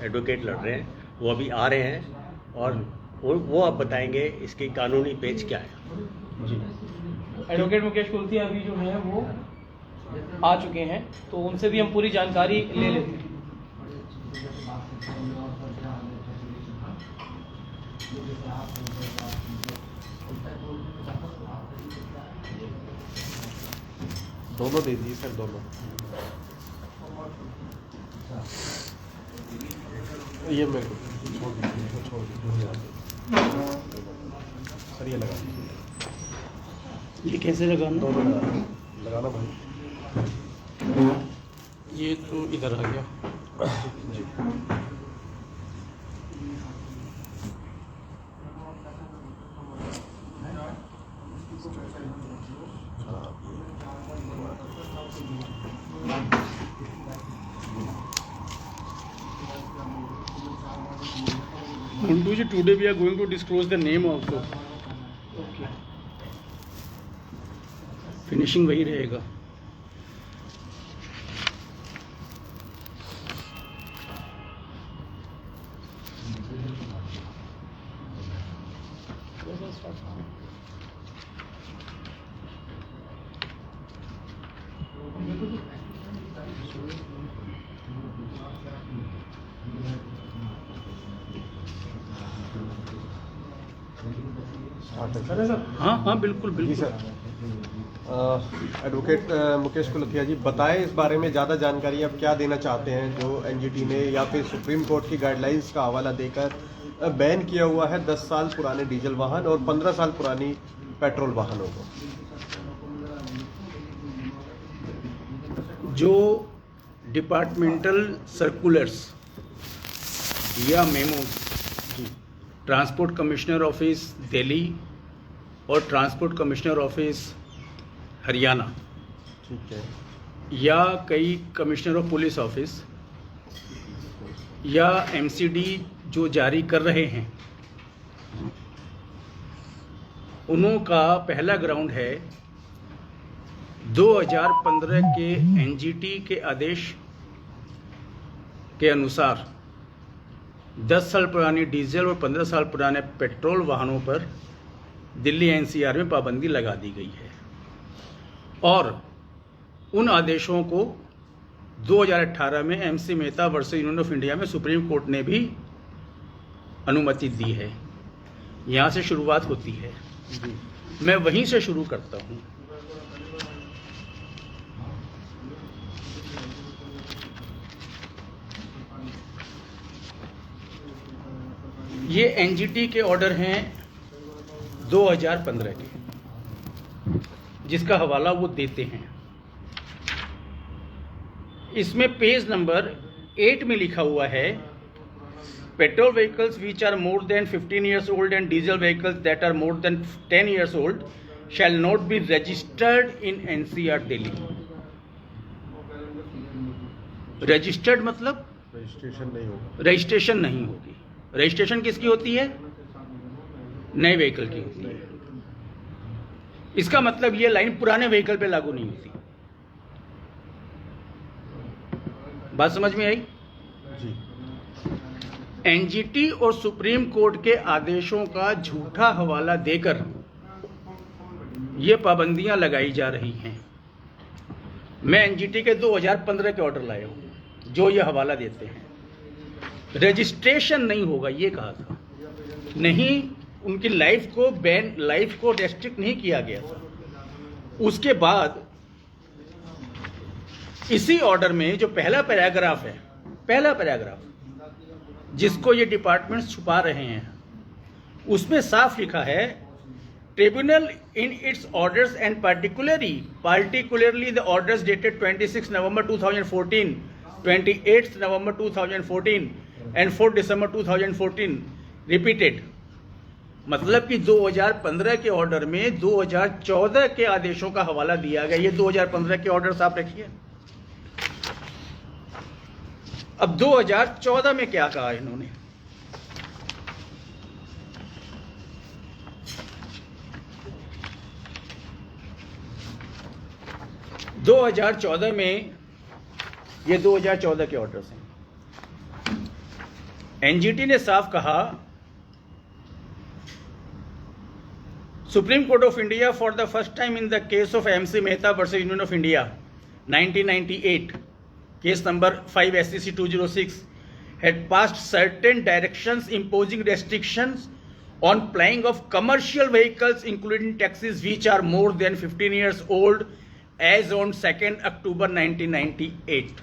Advocate लड़ रहे हैं, वो अभी आ रहे हैं और वो अब बताएंगे इसकी कानूनी पेच क्या है। जी, एडवोकेट मुकेश कुलथिया अभी जो है वो आ चुके हैं, तो उनसे भी हम पूरी जानकारी ले लेते हैं। दोनों दे दीजिए सर, दोनों। ये मेरे को छोड़ दीजिए, छोड़ दीजिए सर, ये लगा दीजिए। ये कैसे लगाना? दोनों लगाना भाई। ये तो इधर आ गया जी। Mantu ji, today we are going to disclose the name also. Okay, Finishing वही रहेगा. हाँ हाँ बिल्कुल जी बिल्कुल सर। एडवोकेट मुकेश कुलथिया जी, बताएं इस बारे में ज़्यादा जानकारी आप क्या देना चाहते हैं, जो एनजीटी ने या फिर सुप्रीम कोर्ट की गाइडलाइंस का हवाला देकर बैन किया हुआ है 10 साल पुराने डीजल वाहन और 15 साल पुरानी पेट्रोल वाहनों को। जो डिपार्टमेंटल सर्कुलर्स या memos transport commissioner office Delhi और ट्रांसपोर्ट कमिश्नर ऑफिस हरियाणा ठीक है। या कई कमिश्नर ऑफ पुलिस ऑफिस या एमसीडी जो जारी कर रहे हैं, उन्हों का पहला ग्राउंड है 2015 के एनजीटी के आदेश के अनुसार 10 साल पुरानी डीजल और 15 साल पुराने पेट्रोल वाहनों पर दिल्ली एनसीआर में पाबंदी लगा दी गई है और उन आदेशों को 2018 में MC Mehta versus Union of India में सुप्रीम कोर्ट ने भी अनुमति दी है। यहाँ से शुरुआत होती है, मैं वहीं से शुरू करता हूँ। ये एनजीटी के ऑर्डर हैं 2015 के, जिसका हवाला वो देते हैं। इसमें पेज नंबर 8 में लिखा हुआ है, petrol vehicles which are more than 15 years old and diesel vehicles that are more than 10 years old shall not be registered in NCR Delhi. Registered मतलब रजिस्ट्रेशन नहीं होगा। रजिस्ट्रेशन नहीं होगी। रजिस्ट्रेशन किसकी होती है? नए व्हीकल की होती है। इसका मतलब ये लाइन पुराने व्हीकल पे लागू नहीं होती। बात समझ में आई? जी। एनजीटी और सुप्रीम कोर्ट के आदेशों का झूठा हवाला देकर ये पाबंदियां लगाई जा रही हैं। मैं एनजीटी के 2015 के ऑर्डर लाया हूं जो ये हवाला देते हैं। रजिस्ट्रेशन नहीं होगा ये कहा था, नहीं, उनकी लाइफ को रेस्ट्रिक्ट नहीं किया गया था। उसके बाद इसी ऑर्डर में जो पहला पैराग्राफ है, पहला पैराग्राफ जिसको ये डिपार्टमेंट छुपा रहे हैं, उसमें साफ लिखा है, tribunal in its orders and particularly the orders dated 26 November 2014, 28 November 2014 and 4 December 2014 repeated. मतलब कि 2015 के ऑर्डर में 2014 के आदेशों का हवाला दिया गया। ये 2015 के ऑर्डर आप रखिए। अब 2014 में क्या कहा इन्होंने? (2014) में ये 2014 के ऑर्डर्स हैं। एनजीटी ने साफ कहा, supreme court of India for the first time in the case of MC Mehta versus Union of India 1998, case number 5 SCC 206, had passed certain directions imposing restrictions on flying of commercial vehicles including taxis which are more than 15 years old as on 2nd October 1998.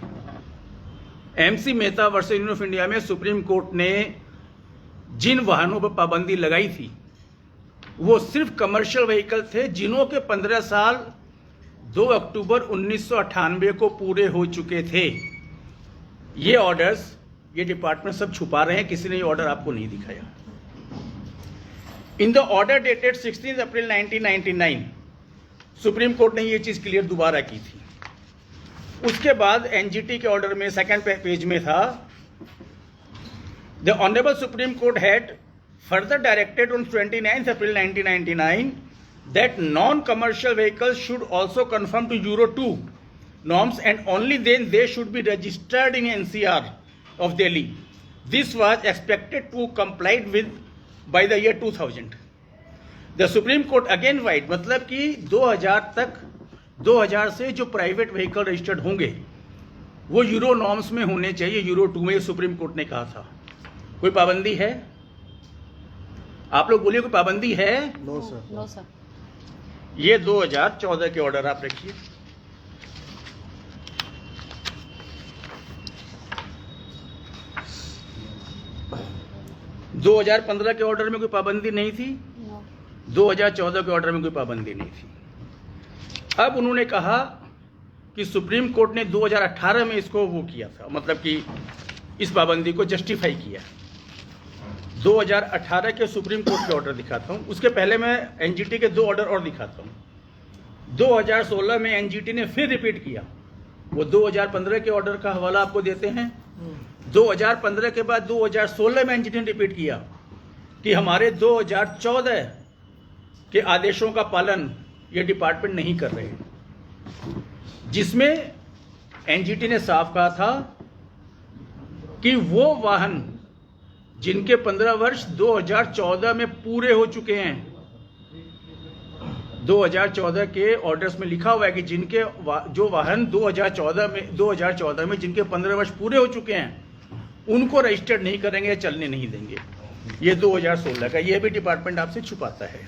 MC Mehta versus Union of India में supreme court ने जिन वाहनों पर पाबंदी लगाई थी वो सिर्फ commercial vehicle थे जिन्हों के 15 साल 2 अक्टूबर 1998 को पूरे हो चुके थे। ये ऑर्डर्स ये डिपार्टमेंट सब छुपा रहे हैं, किसी ने ये ऑर्डर आपको नहीं दिखाया। In the order dated 16 April 1999 supreme court ने ये चीज क्लियर दोबारा की थी। उसके बाद एनजीटी के ऑर्डर में सेकंड पेज में था, the honourable supreme court had further directed on 29th April 1999 that non-commercial vehicles should also conform to Euro 2 norms and only then they should be registered in NCR of Delhi. This was expected to complied with by the year 2000. The Supreme Court again white, मतलब कि 2000 तक 2000 से जो private vehicle registered होंगे वो euro norms में होने चाहिए, यूरो 2 में सुप्रीम कोर्ट ने कहा था। कोई पाबंदी है? आप लोग बोलिए कोई पाबंदी है? No sir. No sir. ये 2014 के ऑर्डर आप रखिए। नो। 2015 के ऑर्डर में कोई पाबंदी नहीं थी, 2014 के ऑर्डर में कोई पाबंदी नहीं थी। अब उन्होंने कहा कि सुप्रीम कोर्ट ने 2018 में इसको वो किया था, मतलब कि इस पाबंदी को जस्टिफाई किया। 2018 के सुप्रीम कोर्ट के ऑर्डर दिखाता हूं, उसके पहले मैं एनजीटी के 2 ऑर्डर और दिखाता हूं। 2016 में एनजीटी ने फिर रिपीट किया, वो 2015 के ऑर्डर का हवाला आपको देते हैं। 2015 के बाद 2016 में एनजीटी ने रिपीट किया कि हमारे 2014 के आदेशों का पालन ये डिपार्टमेंट नहीं कर रहे हैं, जिसमें एनजीटी ने साफ कहा था कि वो वाहन जिनके 15 वर्ष 2014 में पूरे हो चुके हैं, 2014 के ऑर्डर्स में लिखा हुआ है कि जिनके जो वाहन 2014 में जिनके 15 वर्ष पूरे हो चुके हैं उनको रजिस्टर्ड नहीं करेंगे, चलने नहीं देंगे। ये 2016 का, ये भी डिपार्टमेंट आपसे छुपाता है।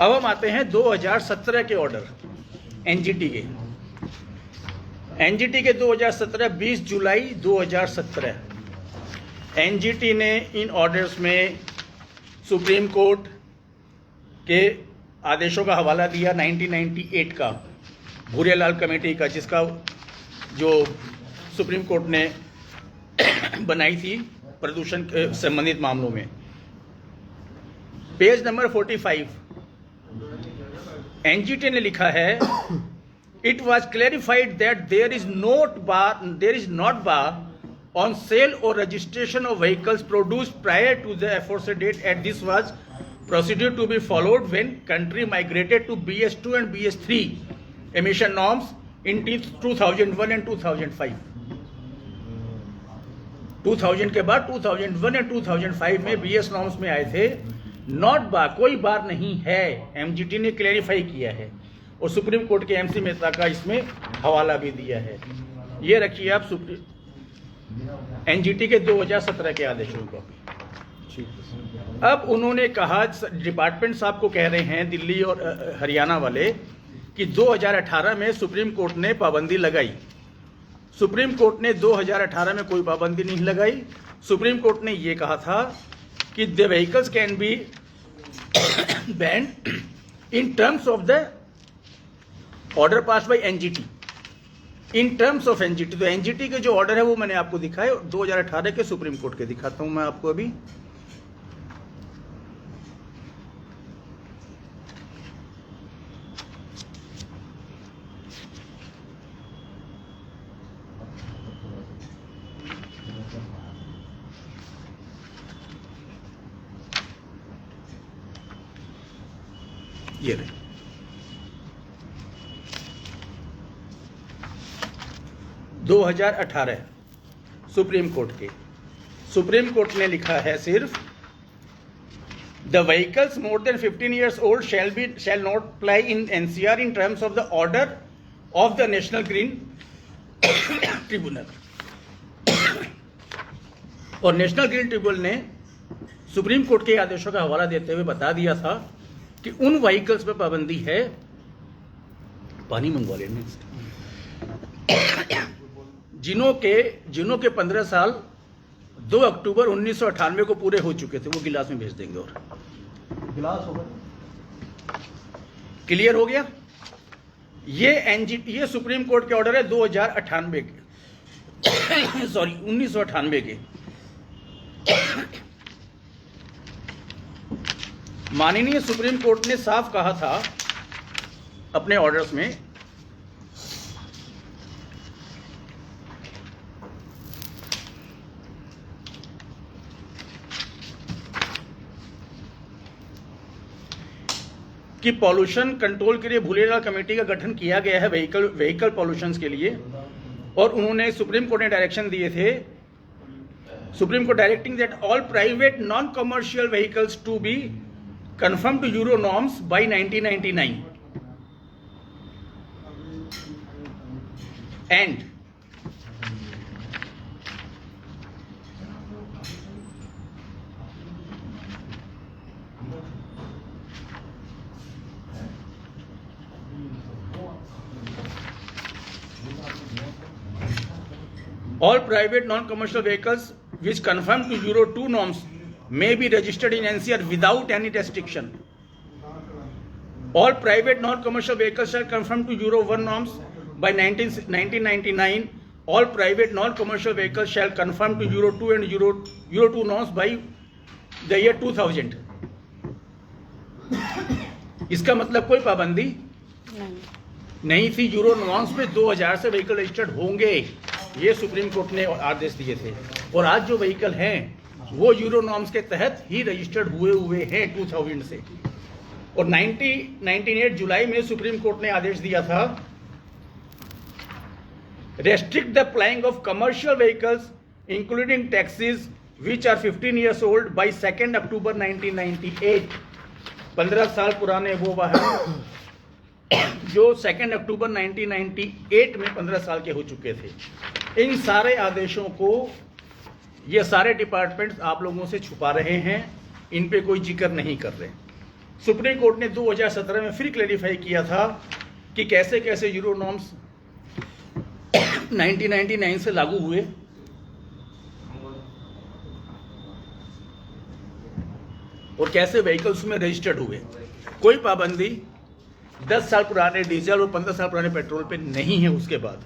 अब हम आते हैं 2017 के ऑर्डर एनजीटी के। एनजीटी के 2017 20 जुलाई 2017 एनजीटी ने इन ऑर्डर्स में सुप्रीम कोर्ट के आदेशों का हवाला दिया 1998 का, भूरियालाल कमेटी का, जिसका जो सुप्रीम कोर्ट ने बनाई थी प्रदूषण के संबंधित मामलों में। पेज नंबर 45 एनजीटी ने लिखा है, it was clarified that there is not bar on sale or registration of vehicles produced prior to the aforesaid date, and this was procedure to be followed when country migrated to BS2 and BS3 emission norms in 2001 and 2005. 2000 के बाद 2001 and 2005 में BS norms में आए थे। Not बार, कोई बार नहीं है, MGT ने क्लैरिफाई किया है और सुप्रीम कोर्ट के एमसी मेहता का इसमें हवाला भी दिया है। ये रखिए आप एनजीटी के 2017 के आदेशों को। अब उन्होंने कहा, डिपार्टमेंट साहब को कह रहे हैं दिल्ली और हरियाणा वाले कि 2018 में सुप्रीम कोर्ट ने पाबंदी लगाई। सुप्रीम कोर्ट ने 2018 में कोई पाबंदी नहीं लगाई। सुप्रीम कोर्ट ने यह कहा था कि the vehicles can be banned in terms of the order pass by NGT, in terms of NGT. तो एनजीटी के जो ऑर्डर है वो मैंने आपको दिखाए, 2018 के सुप्रीम कोर्ट के दिखाता हूं मैं आपको अभी। ये रहे 2018 सुप्रीम कोर्ट के सुप्रीम कोर्ट ने लिखा है सिर्फ the vehicles more than 15 years old shall not apply in NCR in terms of the order of the National Green Tribunal। और नेशनल ग्रीन ट्रिब्यूनल ने सुप्रीम कोर्ट के आदेशों का हवाला देते हुए बता दिया था कि उन व्हीकल्स पर पाबंदी है। पानी मंगवा लेने जिनों के 15 साल 2 अक्टूबर 1998 को पूरे हो चुके थे, वो गिलास में भेज देंगे। और गिलास होगा, क्लियर हो गया। ये सुप्रीम कोर्ट के ऑर्डर है 2098 के सॉरी 1998 के। माननीय सुप्रीम कोर्ट ने साफ कहा था अपने ऑर्डर्स में कि पॉल्यूशन कंट्रोल के लिए भूलेलाल कमेटी का गठन किया गया है व्हीकल पॉल्यूशन के लिए। और उन्होंने सुप्रीम कोर्ट ने डायरेक्शन दिए थे, Supreme Court directing that all private non commercial vehicles to be confirm to Euro norms by 1999 and all private non-commercial vehicles which conform to Euro 2 norms may be registered in NCR without any restriction. All private non-commercial vehicles shall conform to Euro 1 norms by 1999. All private non-commercial vehicles shall conform to Euro 2 and Euro 2 norms by the year 2000. इसका मतलब कोई पाबंदी नहीं थी। Euro norms पे 2000 से vehicle registered होंगे, ये सुप्रीम कोर्ट ने आदेश दिए थे। और आज जो व्हीकल हैं वो यूरो नॉर्म्स के तहत ही रजिस्टर्ड हुए हैं 2000 से। और 1998 जुलाई में सुप्रीम कोर्ट ने आदेश दिया था restrict the applying of commercial vehicles including taxis which are 15 years old by 2 October 1998। 15 साल पुराने वो वाहन जो 2 अक्टूबर 1998 में 15 साल के हो चुके थे। इन सारे आदेशों को ये सारे डिपार्टमेंट्स आप लोगों से छुपा रहे हैं, इन पे कोई जिक्र नहीं कर रहे। सुप्रीम कोर्ट ने 2017 में फिर क्लैरिफाई किया था कि कैसे कैसे यूरो नॉर्म्स 1999 से लागू हुए और कैसे व्हीकल्स में रजिस्टर्ड हुए। कोई पाबंदी 10 साल पुराने डीजल और 15 साल पुराने पेट्रोल पे नहीं है। उसके बाद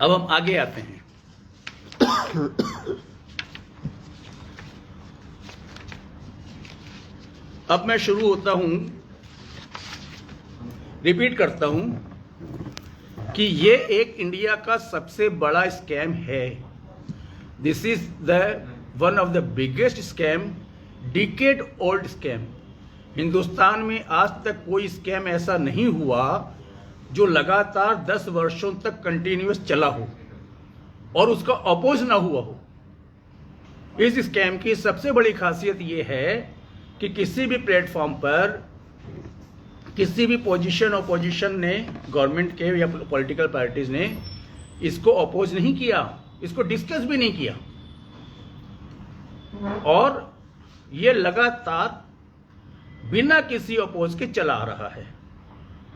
अब हम आगे आते हैं। अब मैं शुरू होता हूं, रिपीट करता हूं कि ये एक इंडिया का सबसे बड़ा स्कैम है। This is the one of the biggest scam, decade old scam. Hindustan में आज तक कोई स्कैम ऐसा नहीं हुआ जो लगातार 10 वर्षों तक कंटिन्यूअस चला हो और उसका अपोज ना हुआ हो। इस स्कैम की सबसे बड़ी खासियत यह है कि किसी भी प्लेटफॉर्म पर किसी भी पोजीशन ने, गवर्नमेंट के या पॉलिटिकल पार्टीज ने इसको अपोज नहीं किया, इसको डिस्कस भी नहीं किया। और ये लगातार बिना किसी अपोज के चला आ रहा है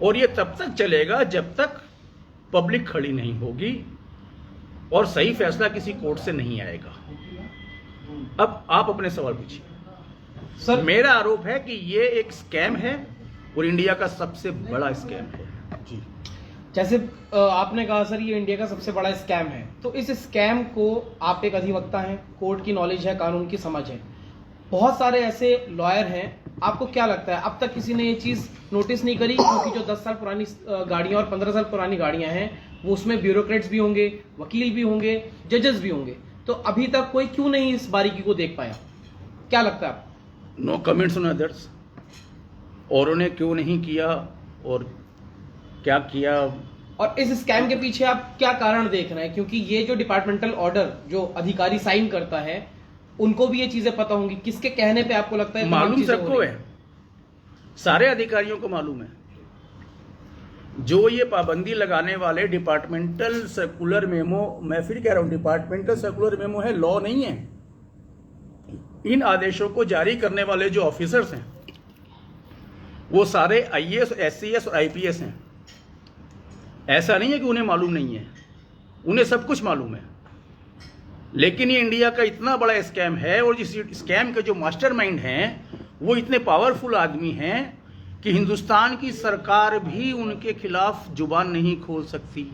और ये तब तक चलेगा जब तक पब्लिक खड़ी नहीं होगी और सही फैसला किसी कोर्ट से नहीं आएगा। अब आप अपने सवाल पूछिए। सर, मेरा आरोप है कि ये एक स्कैम है और इंडिया का सबसे बड़ा स्कैम है। जी, जैसे आपने कहा सर ये इंडिया का सबसे बड़ा स्कैम है, तो इस स्कैम को आप एक अधिवक्ता हैं, कोर्ट की नॉलेज है, कानून की समझ है, बहुत सारे ऐसे लॉयर हैं, आपको क्या लगता है अब तक किसी ने ये चीज नोटिस नहीं करी? क्योंकि जो 10 साल पुरानी गाड़ियां और 15 साल पुरानी गाड़ियां हैं वो उसमें ब्यूरोक्रेट्स भी होंगे, वकील भी होंगे, जजेस भी होंगे, तो अभी तक कोई क्यों नहीं इस बारीकी को देख पाया? क्या लगता है आपको? No comments on others. औरों ने क्यों नहीं किया और क्या किया और इस स्कैम के पीछे आप क्या कारण देख रहे हैं, क्योंकि ये जो डिपार्टमेंटल ऑर्डर जो अधिकारी साइन करता है उनको भी ये चीजें पता होंगी, किसके कहने पे आपको लगता है तमाम मालूम चीजें हो सबको रही है, सारे अधिकारियों को मालूम है। जो ये पाबंदी लगाने वाले डिपार्टमेंटल सर्कुलर मेमो, मैं फिर कह रहा हूं डिपार्टमेंटल सर्कुलर मेमो है, लॉ नहीं है। इन आदेशों को जारी करने वाले जो ऑफिसर्स हैं वो सारे आईएएस, एससीएस और आईपीएस हैं। ऐसा नहीं है कि उन्हें मालूम नहीं है, उन्हें सब कुछ मालूम है। लेकिन ये इंडिया का इतना बड़ा स्कैम है और इस स्कैम के जो मास्टरमाइंड हैं वो इतने पावरफुल आदमी हैं कि हिंदुस्तान की सरकार भी उनके खिलाफ जुबान नहीं खोल सकती,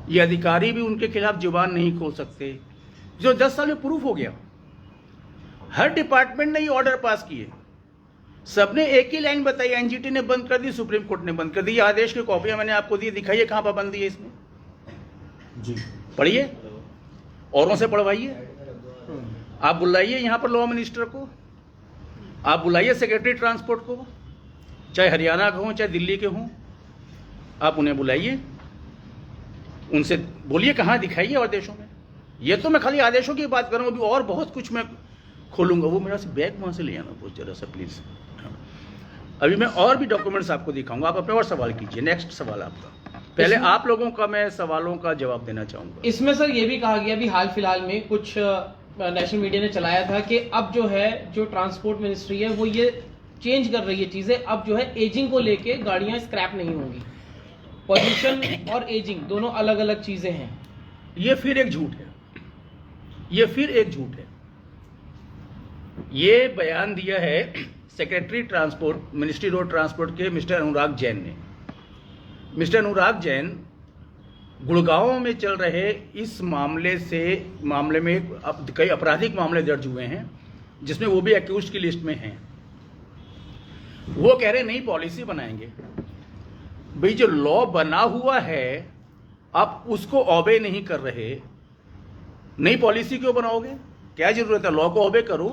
ये अधिकारी भी उनके खिलाफ जुबान नहीं खोल सकते, जो 10 साल में प्रूफ हो गया। हर डिपार्टमेंट ने ये ऑर्डर पास किए, सबने एक ही लाइन बताई, एनजीटी ने बंद कर दी, सुप्रीम कोर्ट ने बंद कर दी। आदेश की कॉपियां मैंने आपको दी, दिखाइए कहां पाबंदी है इसमें, जी पढ़िए, औरों से पढ़वाइए। आप बुलाइए यहां पर लॉ मिनिस्टर को, आप बुलाइए सेक्रेटरी ट्रांसपोर्ट को, चाहे हरियाणा के हों चाहे दिल्ली के हों, आप उन्हें बुलाइए, उनसे बोलिए कहां दिखाइए आदेशों में। ये तो मैं खाली आदेशों की बात कर रहा हूं, अभी और बहुत कुछ मैं खोलूंगा। वो मेरा से बैग वहां से ले आना बहुत जरा सा प्लीज। अभी मैं और भी डॉक्यूमेंट्स आपको दिखाऊंगा, आप अपने और सवाल कीजिए। नेक्स्ट सवाल आपका, पहले आप लोगों का मैं सवालों का जवाब देना चाहूंगा। इसमें सर ये भी कहा गया अभी हाल फिलहाल में कुछ नेशनल मीडिया ने चलाया था कि अब जो है जो ट्रांसपोर्ट मिनिस्ट्री है वो ये चेंज कर रही है चीजें, अब जो है एजिंग को लेके गाड़ियां स्क्रैप नहीं होंगी। पॉल्यूशन और एजिंग दोनों अलग अलग चीजें हैं। ये फिर एक झूठ है, ये फिर एक झूठ है। ये बयान दिया है secretary transport, ministry road transport के मिस्टर अनुराग जैन ने। मिस्टर अनुराग जैन गुड़गांव में चल रहे इस मामले में अब कई आपराधिक मामले दर्ज हुए हैं जिसमें वो भी एक्यूज्ड की लिस्ट में हैं। वो कह रहे नई पॉलिसी बनाएंगे। भाई जो लॉ बना हुआ है आप उसको ओबे नहीं कर रहे, नई पॉलिसी क्यों बनाओगे? क्या जरूरत है? लॉ को ओबे करो।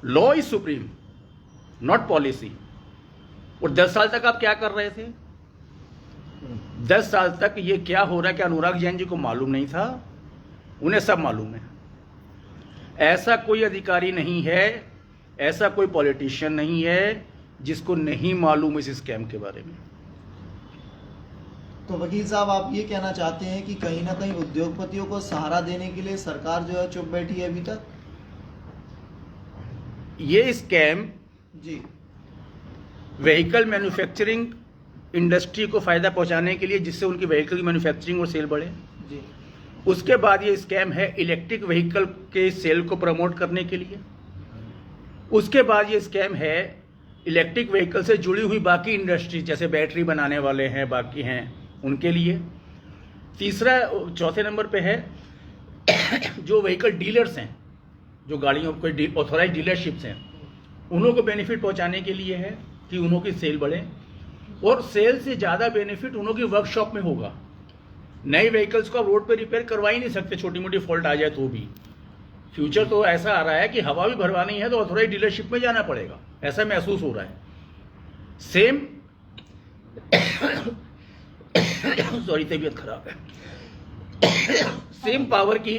Law is supreme, not policy. और 10 साल तक आप क्या कर रहे थे? 10 साल तक ये क्या हो रहा है, क्या अनुराग जैन जी को मालूम नहीं था? उन्हें सब मालूम है। ऐसा कोई अधिकारी नहीं है, ऐसा कोई पॉलिटिशियन नहीं है जिसको नहीं मालूम इस स्कैम के बारे में। तो वकील साहब, आप ये कहना चाहते हैं कि कहीं ना कहीं उद्योगपतियों को सहारा देने के लिए सरकार जो है चुप बैठी है अभी तक? ये स्कैम जी व्हीकल मैन्युफैक्चरिंग इंडस्ट्री को फायदा पहुंचाने के लिए, जिससे उनकी व्हीकल की मैन्युफैक्चरिंग और सेल बढ़े। जी उसके बाद ये स्कैम है इलेक्ट्रिक व्हीकल के सेल को प्रमोट करने के लिए। उसके बाद ये स्कैम है इलेक्ट्रिक व्हीकल से जुड़ी हुई बाकी इंडस्ट्री, जैसे बैटरी बनाने वाले हैं, बाकी हैं, उनके लिए। तीसरा, चौथे नंबर पे है जो व्हीकल डीलर्स हैं, जो गाड़ियों कोई ऑथोराइज डीलरशिप्स हैं, उन्हों को बेनिफिट पहुंचाने के लिए है कि उन्हों की सेल बढ़े। और सेल से ज़्यादा बेनिफिट उन्हों की वर्कशॉप में होगा। नए व्हीकल्स को आप रोड पे रिपेयर करवा ही नहीं सकते, छोटी मोटी फॉल्ट आ जाए तो भी। फ्यूचर तो ऐसा आ रहा है कि हवा भी भरवानी है तो ऑथोराइज डीलरशिप में जाना पड़ेगा, ऐसा महसूस हो रहा है। सेम सॉरी तबीयत खराब है। सेम पावर की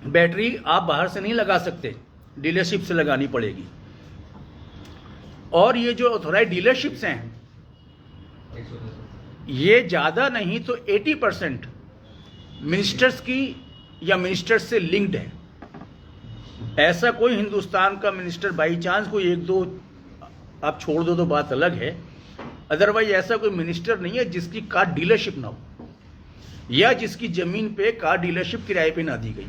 बैटरी आप बाहर से नहीं लगा सकते, डीलरशिप से लगानी पड़ेगी। और ये जो ऑथोराइज डीलरशिप्स हैं, ये ज़्यादा नहीं तो 80% मिनिस्टर्स की या मिनिस्टर्स से लिंक्ड है। ऐसा कोई हिंदुस्तान का मिनिस्टर, बाई चांस कोई एक दो आप छोड़ दो तो बात अलग है, अदरवाइज ऐसा कोई मिनिस्टर नहीं है जिसकी कार डीलरशिप ना हो या जिसकी जमीन पे कार डीलरशिप किराए पे ना दी गई,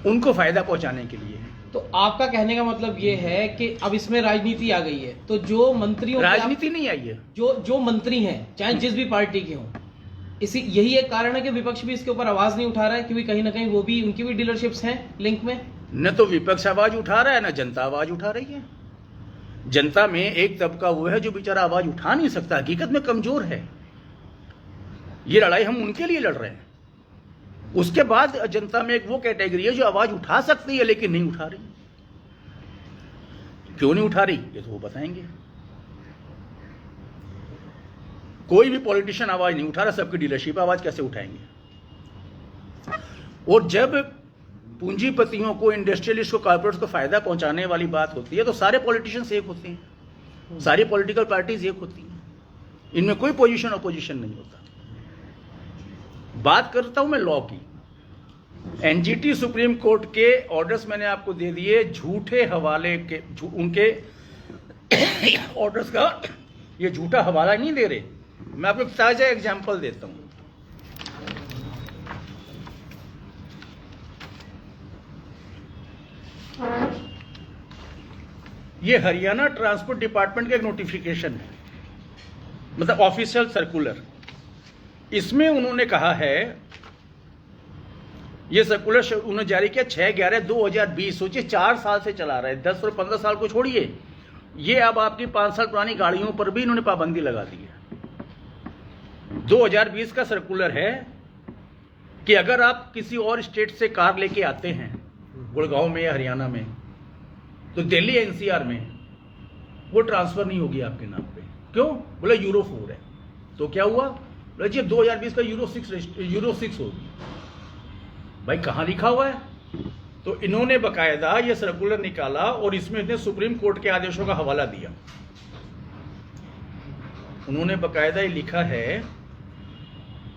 उनको फायदा पहुंचाने के लिए। तो आपका कहने का मतलब ये है कि अब इसमें राजनीति आ गई है, तो जो मंत्रियों राजनीति नहीं आई है, जो मंत्री हैं चाहे जिस भी पार्टी के हों, यही एक कारण है कि विपक्ष भी इसके ऊपर आवाज नहीं उठा रहा है, क्योंकि कहीं ना कहीं वो भी, उनकी भी डीलरशिप्स हैं लिंक में। न तो विपक्ष आवाज उठा रहा है, न जनता आवाज उठा रही है। जनता में एक तबका वो है जो बेचारा आवाज उठा नहीं सकता, हकीकत में कमजोर है। ये लड़ाई हम उनके लिए लड़ रहे हैं। उसके बाद जनता में एक वो कैटेगरी है जो आवाज उठा सकती है लेकिन नहीं उठा रही। क्यों नहीं उठा रही ये तो वो बताएंगे। कोई भी पॉलिटिशियन आवाज नहीं उठा रहा, सबकी डीलरशिप आवाज कैसे उठाएंगे? और जब पूंजीपतियों को, इंडस्ट्रियलिस्ट को, कॉर्पोरेट्स को फायदा पहुंचाने वाली बात होती है तो सारे पॉलिटिशियंस एक होते हैं, सारी पॉलिटिकल पार्टीज एक होती हैं, इनमें कोई पोजीशन अपोजिशन नहीं होता। बात करता हूं मैं लॉ की। एनजीटी सुप्रीम कोर्ट के ऑर्डर्स मैंने आपको दे दिए, झूठे हवाले के, उनके ऑर्डर्स का ये झूठा हवाला नहीं दे रहे। मैं आपको एक ताजा एग्जांपल देता हूं। ये हरियाणा ट्रांसपोर्ट डिपार्टमेंट का एक नोटिफिकेशन है, मतलब ऑफिशियल सर्कुलर। इसमें उन्होंने कहा है, ये सर्कुलर उन्होंने जारी किया 6/11/2020। सोचिए 4 साल से चला रहा है, 10 और 15 साल को छोड़िए, ये अब आपकी 5 साल पुरानी गाड़ियों पर भी इन्होंने पाबंदी लगा दी है। 2020 का सर्कुलर है कि अगर आप किसी और स्टेट से कार लेके आते हैं, गुड़गांव में या हरियाणा में, तो दिल्ली एनसीआर में वो ट्रांसफर नहीं होगी आपके नाम पे। क्यों? बोले यूरो 4 है। तो क्या हुआ? बोले जी 2020 का यूरो 6 होगी। भाई कहां लिखा हुआ है? तो इन्होंने बकायदा ये सर्कुलर निकाला और इसमें इन्होंने सुप्रीम कोर्ट के आदेशों का हवाला दिया। उन्होंने बकायदा ये लिखा है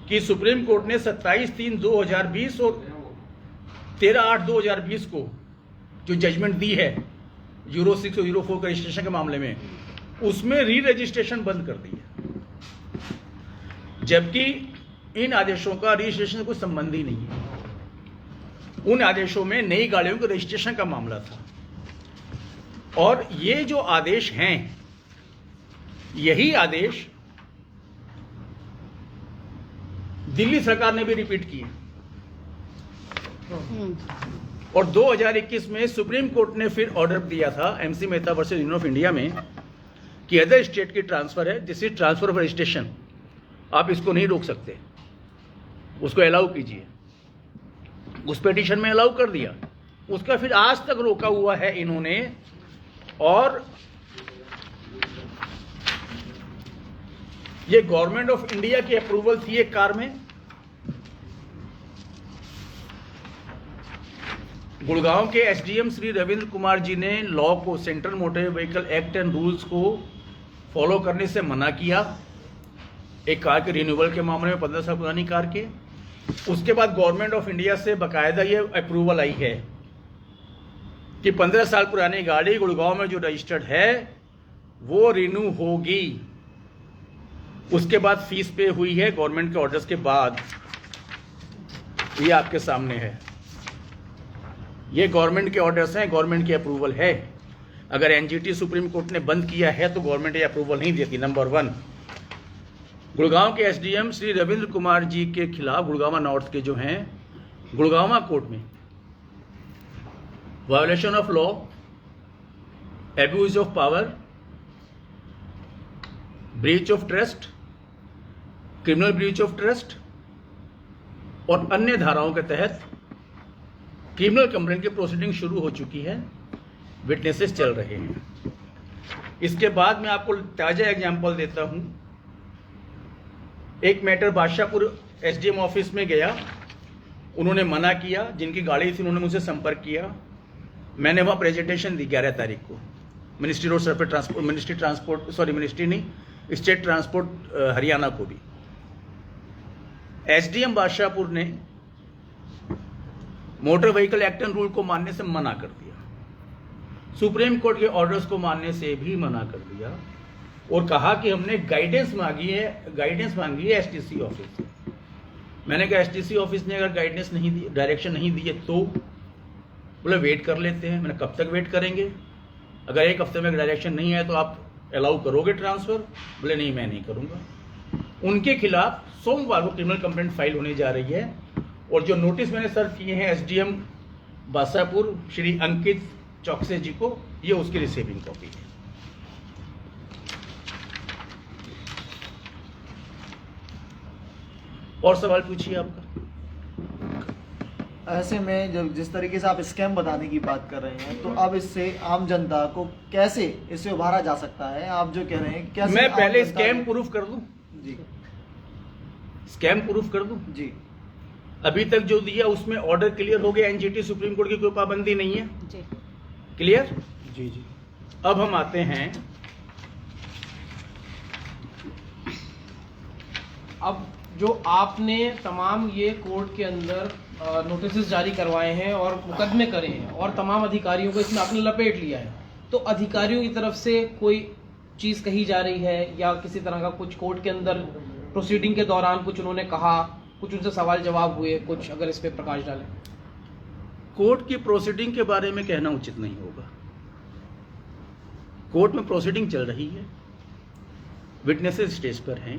कि सुप्रीम कोर्ट ने 27/3/2020 और 13/8/2020 को जो जजमेंट दी है यूरो 6 और यूरो 4 के रजिस्ट्रेशन के मामले में, उसमें री रजिस्ट्रेशन बंद कर दी है, जबकि इन आदेशों का रजिस्ट्रेशन से कोई संबंध ही नहीं है। उन आदेशों में नई गाड़ियों के रजिस्ट्रेशन का मामला था। और ये जो आदेश हैं, यही आदेश दिल्ली सरकार ने भी रिपीट किए। और 2021 में सुप्रीम कोर्ट ने फिर ऑर्डर दिया था MC Mehta versus Union of India में कि अदर स्टेट की ट्रांसफर है, this is transfer of registration, आप इसको नहीं रोक सकते, उसको अलाउ कीजिए। उस पिटीशन में अलाउ कर दिया, उसका फिर आज तक रोका हुआ है इन्होंने। और ये गवर्नमेंट ऑफ इंडिया की अप्रूवल थी एक कार में, गुड़गांव के एसडीएम श्री रविंद्र कुमार जी ने लॉ को, central motor vehicle act and rules को फॉलो करने से मना किया एक कार के रिन्यूअल के मामले में, 15 साल पुरानी कार के। उसके बाद गवर्नमेंट ऑफ इंडिया से बाकायदा ये अप्रूवल आई है कि 15 साल पुरानी गाड़ी गुड़गांव में जो रजिस्टर्ड है वो रिन्यू होगी। उसके बाद फीस पे हुई है गवर्नमेंट के ऑर्डर्स के बाद, ये आपके सामने है। ये गवर्नमेंट के ऑर्डर्स हैं, गवर्नमेंट की अप्रूवल है। अगर एनजीटी सुप्रीम कोर्ट ने बंद किया है तो गवर्नमेंट ये अप्रूवल नहीं देती। नंबर 1, गुड़गांव के एसडीएम श्री रविंद्र कुमार जी के खिलाफ, गुड़गांव नॉर्थ के जो हैं, गुड़गांव कोर्ट में violation of law, abuse of power, breach of trust, criminal breach of trust और अन्य धाराओं के तहत क्रिमिनल कंप्लेंट की प्रोसीडिंग शुरू हो चुकी है, विटनेसेस चल रहे हैं। इसके बाद मैं आपको ताजा एग्जांपल देता हूं। एक मैटर बादशाहपुर एसडीएम ऑफिस में गया, उन्होंने मना किया, जिनकी गाड़ी थी उन्होंने मुझसे संपर्क किया, मैंने वहां प्रेजेंटेशन दी 11 तारीख को ministry road surface transport, ministry नहीं, स्टेट ट्रांसपोर्ट हरियाणा को भी। एसडीएम बादशाहपुर ने motor vehicle act and rule को मानने से मना कर दिया, सुप्रीम कोर्ट के ऑर्डर्स को मानने से भी मना कर दिया और कहा कि हमने गाइडेंस मांगी है एसटीसी ऑफिस से। मैंने कहा एसटीसी ऑफिस ने अगर गाइडेंस नहीं दी, डायरेक्शन नहीं दी है तो बोले वेट कर लेते हैं। मैंने कब तक वेट करेंगे? अगर एक हफ्ते में डायरेक्शन नहीं है तो आप अलाउ करोगे ट्रांसफर? बोले नहीं, मैं नहीं करूंगा। उनके खिलाफ सोमवार को क्रिमिनल कंप्लेंट फाइल होने जा रही है और जो नोटिस मैंने सर्व किए हैं एसडीएम बादशाहपुर श्री अंकित चौकसे जी को, ये उसकी रिसीविंग कॉपी है। और सवाल पूछिए आपका। ऐसे में जब जिस तरीके से आप स्कैम बताने की बात कर रहे हैं, तो अब इससे आम जनता को कैसे इससे उभारा जा सकता है? आप जो कह रहे हैं कैसे? मैं पहले स्कैम प्रूफ कर दूं, जी स्कैम प्रूफ कर दूं? जी अभी तक जो दिया उसमें ऑर्डर क्लियर हो गया, एनजीटी सुप्रीम कोर्ट की कोई पाबंदी नहीं है। जी क्लियर? जी जी अब हम आते हैं, अब जो आपने तमाम ये कोर्ट के अंदर नोटिस जारी करवाए हैं और मुकदमे करे हैं और तमाम अधिकारियों को इसमें आपने लपेट लिया है, तो अधिकारियों की तरफ से कोई चीज़ कही जा रही है या किसी तरह का कुछ कोर्ट के अंदर प्रोसीडिंग के दौरान कुछ उन्होंने कहा, कुछ उनसे सवाल जवाब हुए, कुछ अगर इस पे प्रकाश डालें? कोर्ट की प्रोसीडिंग के बारे में कहना उचित नहीं होगा। कोर्ट में प्रोसीडिंग चल रही है, विटनेसेस स्टेज पर हैं।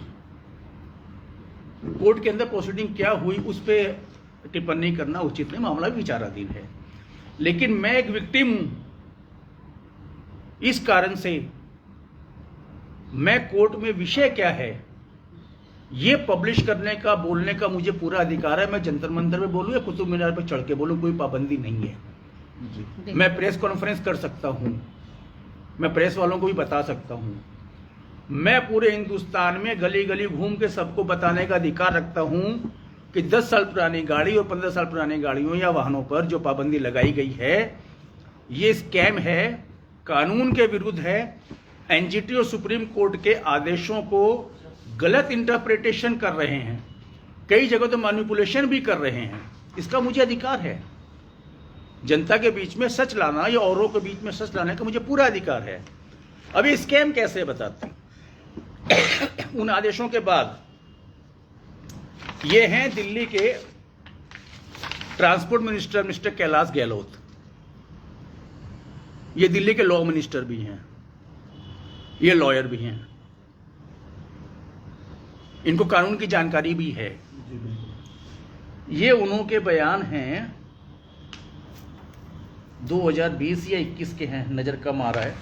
कोर्ट के अंदर प्रोसीडिंग क्या हुई उस पर टिप्पणी करना उचित नहीं, मामला भी विचाराधीन है। लेकिन मैं एक विक्टिम हूं, इस कारण से मैं कोर्ट में विषय क्या है ये पब्लिश करने का, बोलने का मुझे पूरा अधिकार है। मैं जंतर मंतर में बोलूं या कुतुब मीनार पर चढ़ के बोलूं, कोई पाबंदी नहीं है। मैं प्रेस कॉन्फ्रेंस कर सकता हूं, मैं प्रेस वालों को भी बता सकता हूं, मैं पूरे हिंदुस्तान में गली गली घूम के सबको बताने का अधिकार रखता हूं कि 10 साल पुरानी गाड़ी और 15 साल पुरानी गाड़ियों या वाहनों पर जो पाबंदी लगाई गई है ये स्कैम है, कानून के विरुद्ध है। एनजीटी और सुप्रीम कोर्ट के आदेशों को गलत इंटरप्रिटेशन कर रहे हैं, कई जगह तो मैनिपुलेशन भी कर रहे हैं। इसका मुझे अधिकार है, जनता के बीच में सच लाना या औरों के बीच में सच लाने का मुझे पूरा अधिकार है। अभी स्कैम कैसे बताते हैं। उन आदेशों के बाद ये हैं दिल्ली के transport minister mister Kailash Gehlot, ये दिल्ली के लॉ मिनिस्टर भी हैं, ये लॉयर भी हैं, इनको कानून की जानकारी भी है। ये उन्हों के बयान हैं 2020 या 21 के हैं, नजर कम आ रहा है।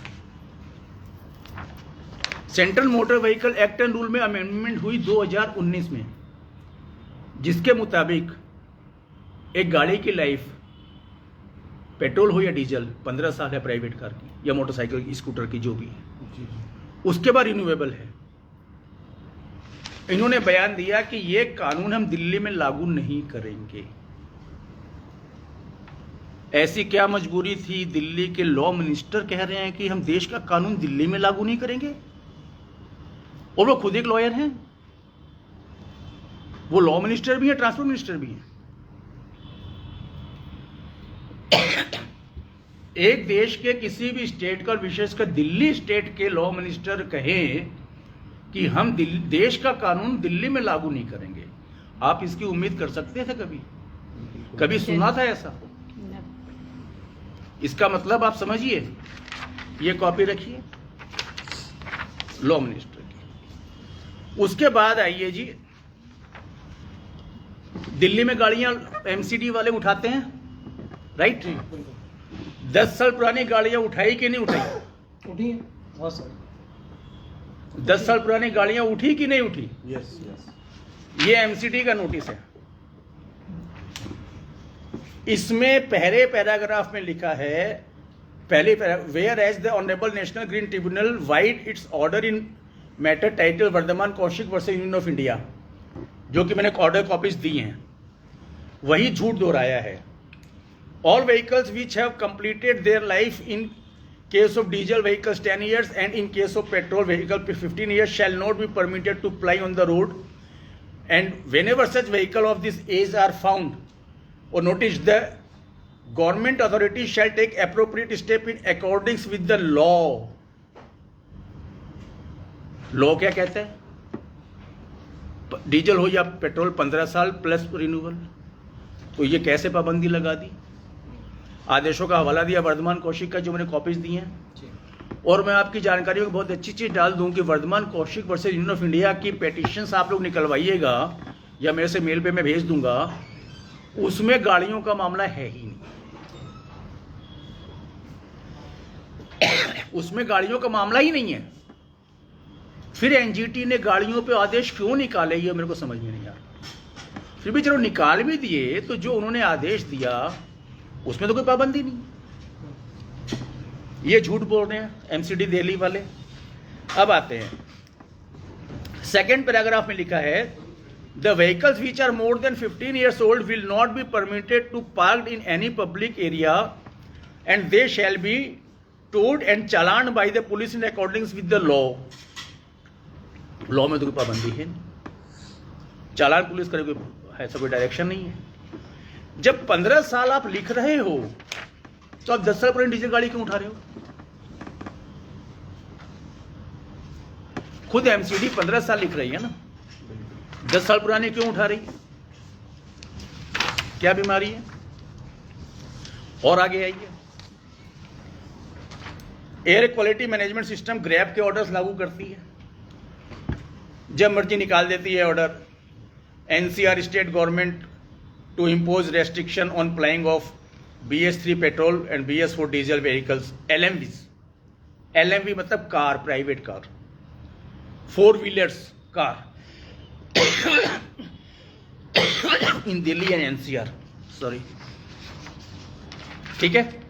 Central motor vehicle act and rule में अमेंडमेंट हुई 2019 में, जिसके मुताबिक एक गाड़ी की लाइफ पेट्रोल हो या डीजल 15 साल है प्राइवेट कार की या मोटरसाइकिल स्कूटर की जो भी है, उसके बाद रिन्यूएबल है। इन्होंने बयान दिया कि ये कानून हम दिल्ली में लागू नहीं करेंगे। ऐसी क्या मजबूरी थी, दिल्ली के लॉ मिनिस्टर कह रहे हैं कि हम देश का कानून दिल्ली में लागू नहीं करेंगे, और वो खुद एक लॉयर हैं, वो लॉ मिनिस्टर भी है, ट्रांसपोर्ट मिनिस्टर भी है। एक देश के किसी भी स्टेट का, विशेषकर दिल्ली स्टेट के लॉ मिनिस्टर कहें कि हम देश का कानून दिल्ली में लागू नहीं करेंगे, आप इसकी उम्मीद कर सकते थे? कभी सुना था ऐसा? इसका मतलब आप समझिए, ये कॉपी रखिए लॉ मिनिस्टर की। उसके बाद आइए जी, दिल्ली में गाड़ियां एमसीडी वाले उठाते हैं, राइट? 10 साल पुरानी गाड़ियां उठाई कि नहीं उठाई? उठी है बहुत सारी। 10 साल पुरानी गाड़ियां उठी कि नहीं उठी? Yes yes. ये एमसीडी का नोटिस है। इसमें पहले पैराग्राफ में लिखा है, पहले whereas the honourable National Green Tribunal vide its order in matter title Vardhaman Kaushik versus Union of India, जो कि मैंने ऑर्डर कॉपीज दी हैं, वही झूठ दोहराया है। All vehicles which have completed their life in case of diesel vehicles 10 years and in case of petrol vehicle 15 years shall not be permitted to ply on the road, and whenever such vehicle of this age are found or noticed, the government authority shall take appropriate step in accordance with the law. Law क्या कहता है? Diesel हो या petrol 15 साल plus renewal, तो ये कैसे पाबंदी लगा दी? आदेशों का हवाला दिया वर्धमान कौशिक का, जो मैंने कॉपीज दी हैं। और मैं आपकी जानकारी में बहुत अच्छी चीज डाल दूं कि Vardhaman Kaushik versus Union of India की पेटिशंस आप लोग निकलवाइएगा या मेरे से मेल पे मैं भेज दूंगा, उसमें गाड़ियों का मामला है ही नहीं। उसमें गाड़ियों का मामला ही नहीं है। फिर एनजीटी ने गाड़ियों पे आदेश क्यों निकाले, ये मेरे को समझ में नहीं आ रहा। फिर भी चलो निकाल भी दिए, तो जो उन्होंने आदेश दिया उसमें तो कोई पाबंदी नहीं। ये झूठ बोल रहे हैं एमसीडी दिल्ली वाले। अब आते हैं सेकेंड पैराग्राफ में लिखा है the vehicles which are more than 15 years old will not be permitted to park in any public area and they shall be towed and challan by the police in accordings with the law. Law में तो कोई पाबंदी है नहीं, चालान police करे कोई ऐसा कोई डायरेक्शन नहीं है। जब 15 साल आप लिख रहे हो तो आप 10 साल पुरानी डीजल गाड़ी क्यों उठा रहे हो? खुद एमसीडी 15 साल लिख रही है ना, 10 साल पुरानी क्यों उठा रही है? क्या बीमारी है? और आगे आइए, air quality management system GRAP के ऑर्डर्स लागू करती है, जब मर्जी निकाल देती है order. NCR state government to impose restriction on flying of BS3 petrol and BS4 diesel vehicles, LMV मतलब car, private car, 4 wheelers car in Delhi and NCR, sorry, ठीक है।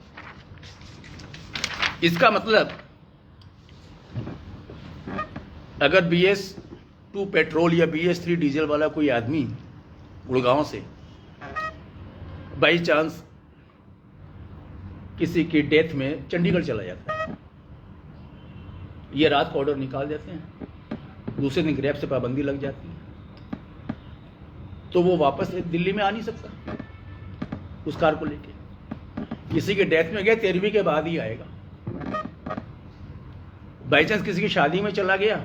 इसका मतलब अगर BS2 पेट्रोल या BS3 डीजल वाला कोई आदमी गुड़गांव से बाई चांस किसी की डेथ में चंडीगढ़ चला जाता है, ये रात को ऑर्डर निकाल देते हैं, दूसरे दिन ग्रैब से पाबंदी लग जाती है, तो वो वापस दिल्ली में आ नहीं सकता उस कार को लेके। किसी के डेथ में गया 13वीं के बाद ही आएगा। बाई चांस किसी की शादी में चला गया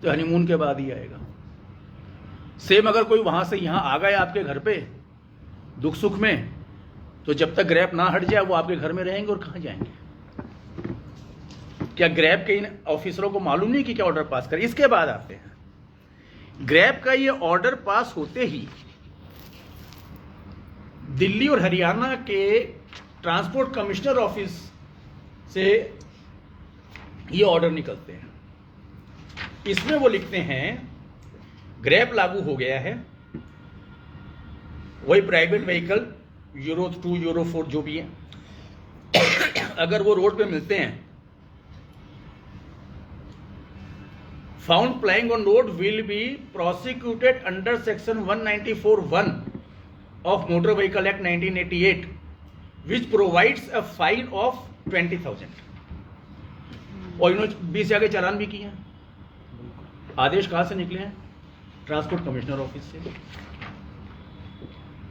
तो हनीमून के बाद ही आएगा। सेम अगर कोई वहां से यहां आ गया आपके घर पे दुख सुख में, तो जब तक ग्रैब ना हट जाए वो आपके घर में रहेंगे और कहां जाएंगे? क्या ग्रैब के इन ऑफिसरों को मालूम नहीं कि क्या ऑर्डर पास करें? इसके बाद आते हैं, ग्रैब का ये ऑर्डर पास होते ही दिल्ली और हरियाणा के ट्रांसपोर्ट कमिश्नर ऑफिस से ये ऑर्डर निकलते हैं। इसमें वो लिखते हैं ग्रैब लागू हो गया है, वही प्राइवेट व्हीकल यूरो 2 यूरो 4 जो भी है, अगर वो रोड पे मिलते हैं, found flying on road will be prosecuted under section 194(1) of motor vehicle act 1988 which provides a fine of 20,000। और इन्होंने 20 आगे चालान भी किए हैं। आदेश कहां से निकले हैं? ट्रांसपोर्ट कमिश्नर ऑफिस से।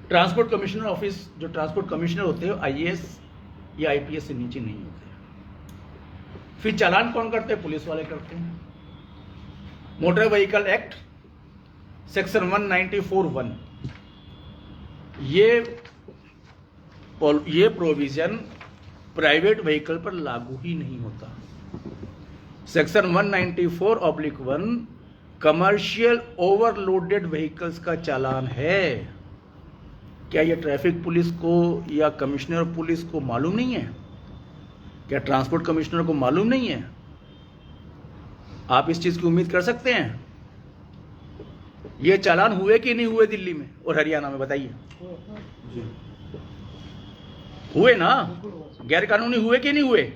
ट्रांसपोर्ट कमिश्नर ऑफिस, जो ट्रांसपोर्ट कमिश्नर होते हैं IAS या IPS से नीचे नहीं होते। फिर चालान कौन करते हैं? पुलिस वाले करते हैं। मोटर व्हीकल एक्ट सेक्शन 194(1) ये प्रोविजन प्राइवेट व्हीकल पर लागू ही नहीं होता। सेक्शन 194(1) कमर्शियल ओवरलोडेड व्हीकल्स का चालान है। क्या ये ट्रैफिक पुलिस को या कमिश्नर पुलिस को मालूम नहीं है? क्या ट्रांसपोर्ट कमिश्नर को मालूम नहीं है? आप इस चीज की उम्मीद कर सकते हैं? ये चालान हुए कि नहीं हुए दिल्ली में और हरियाणा में? बताइए। हुए ना? गैर कानूनी हुए कि नहीं हुए?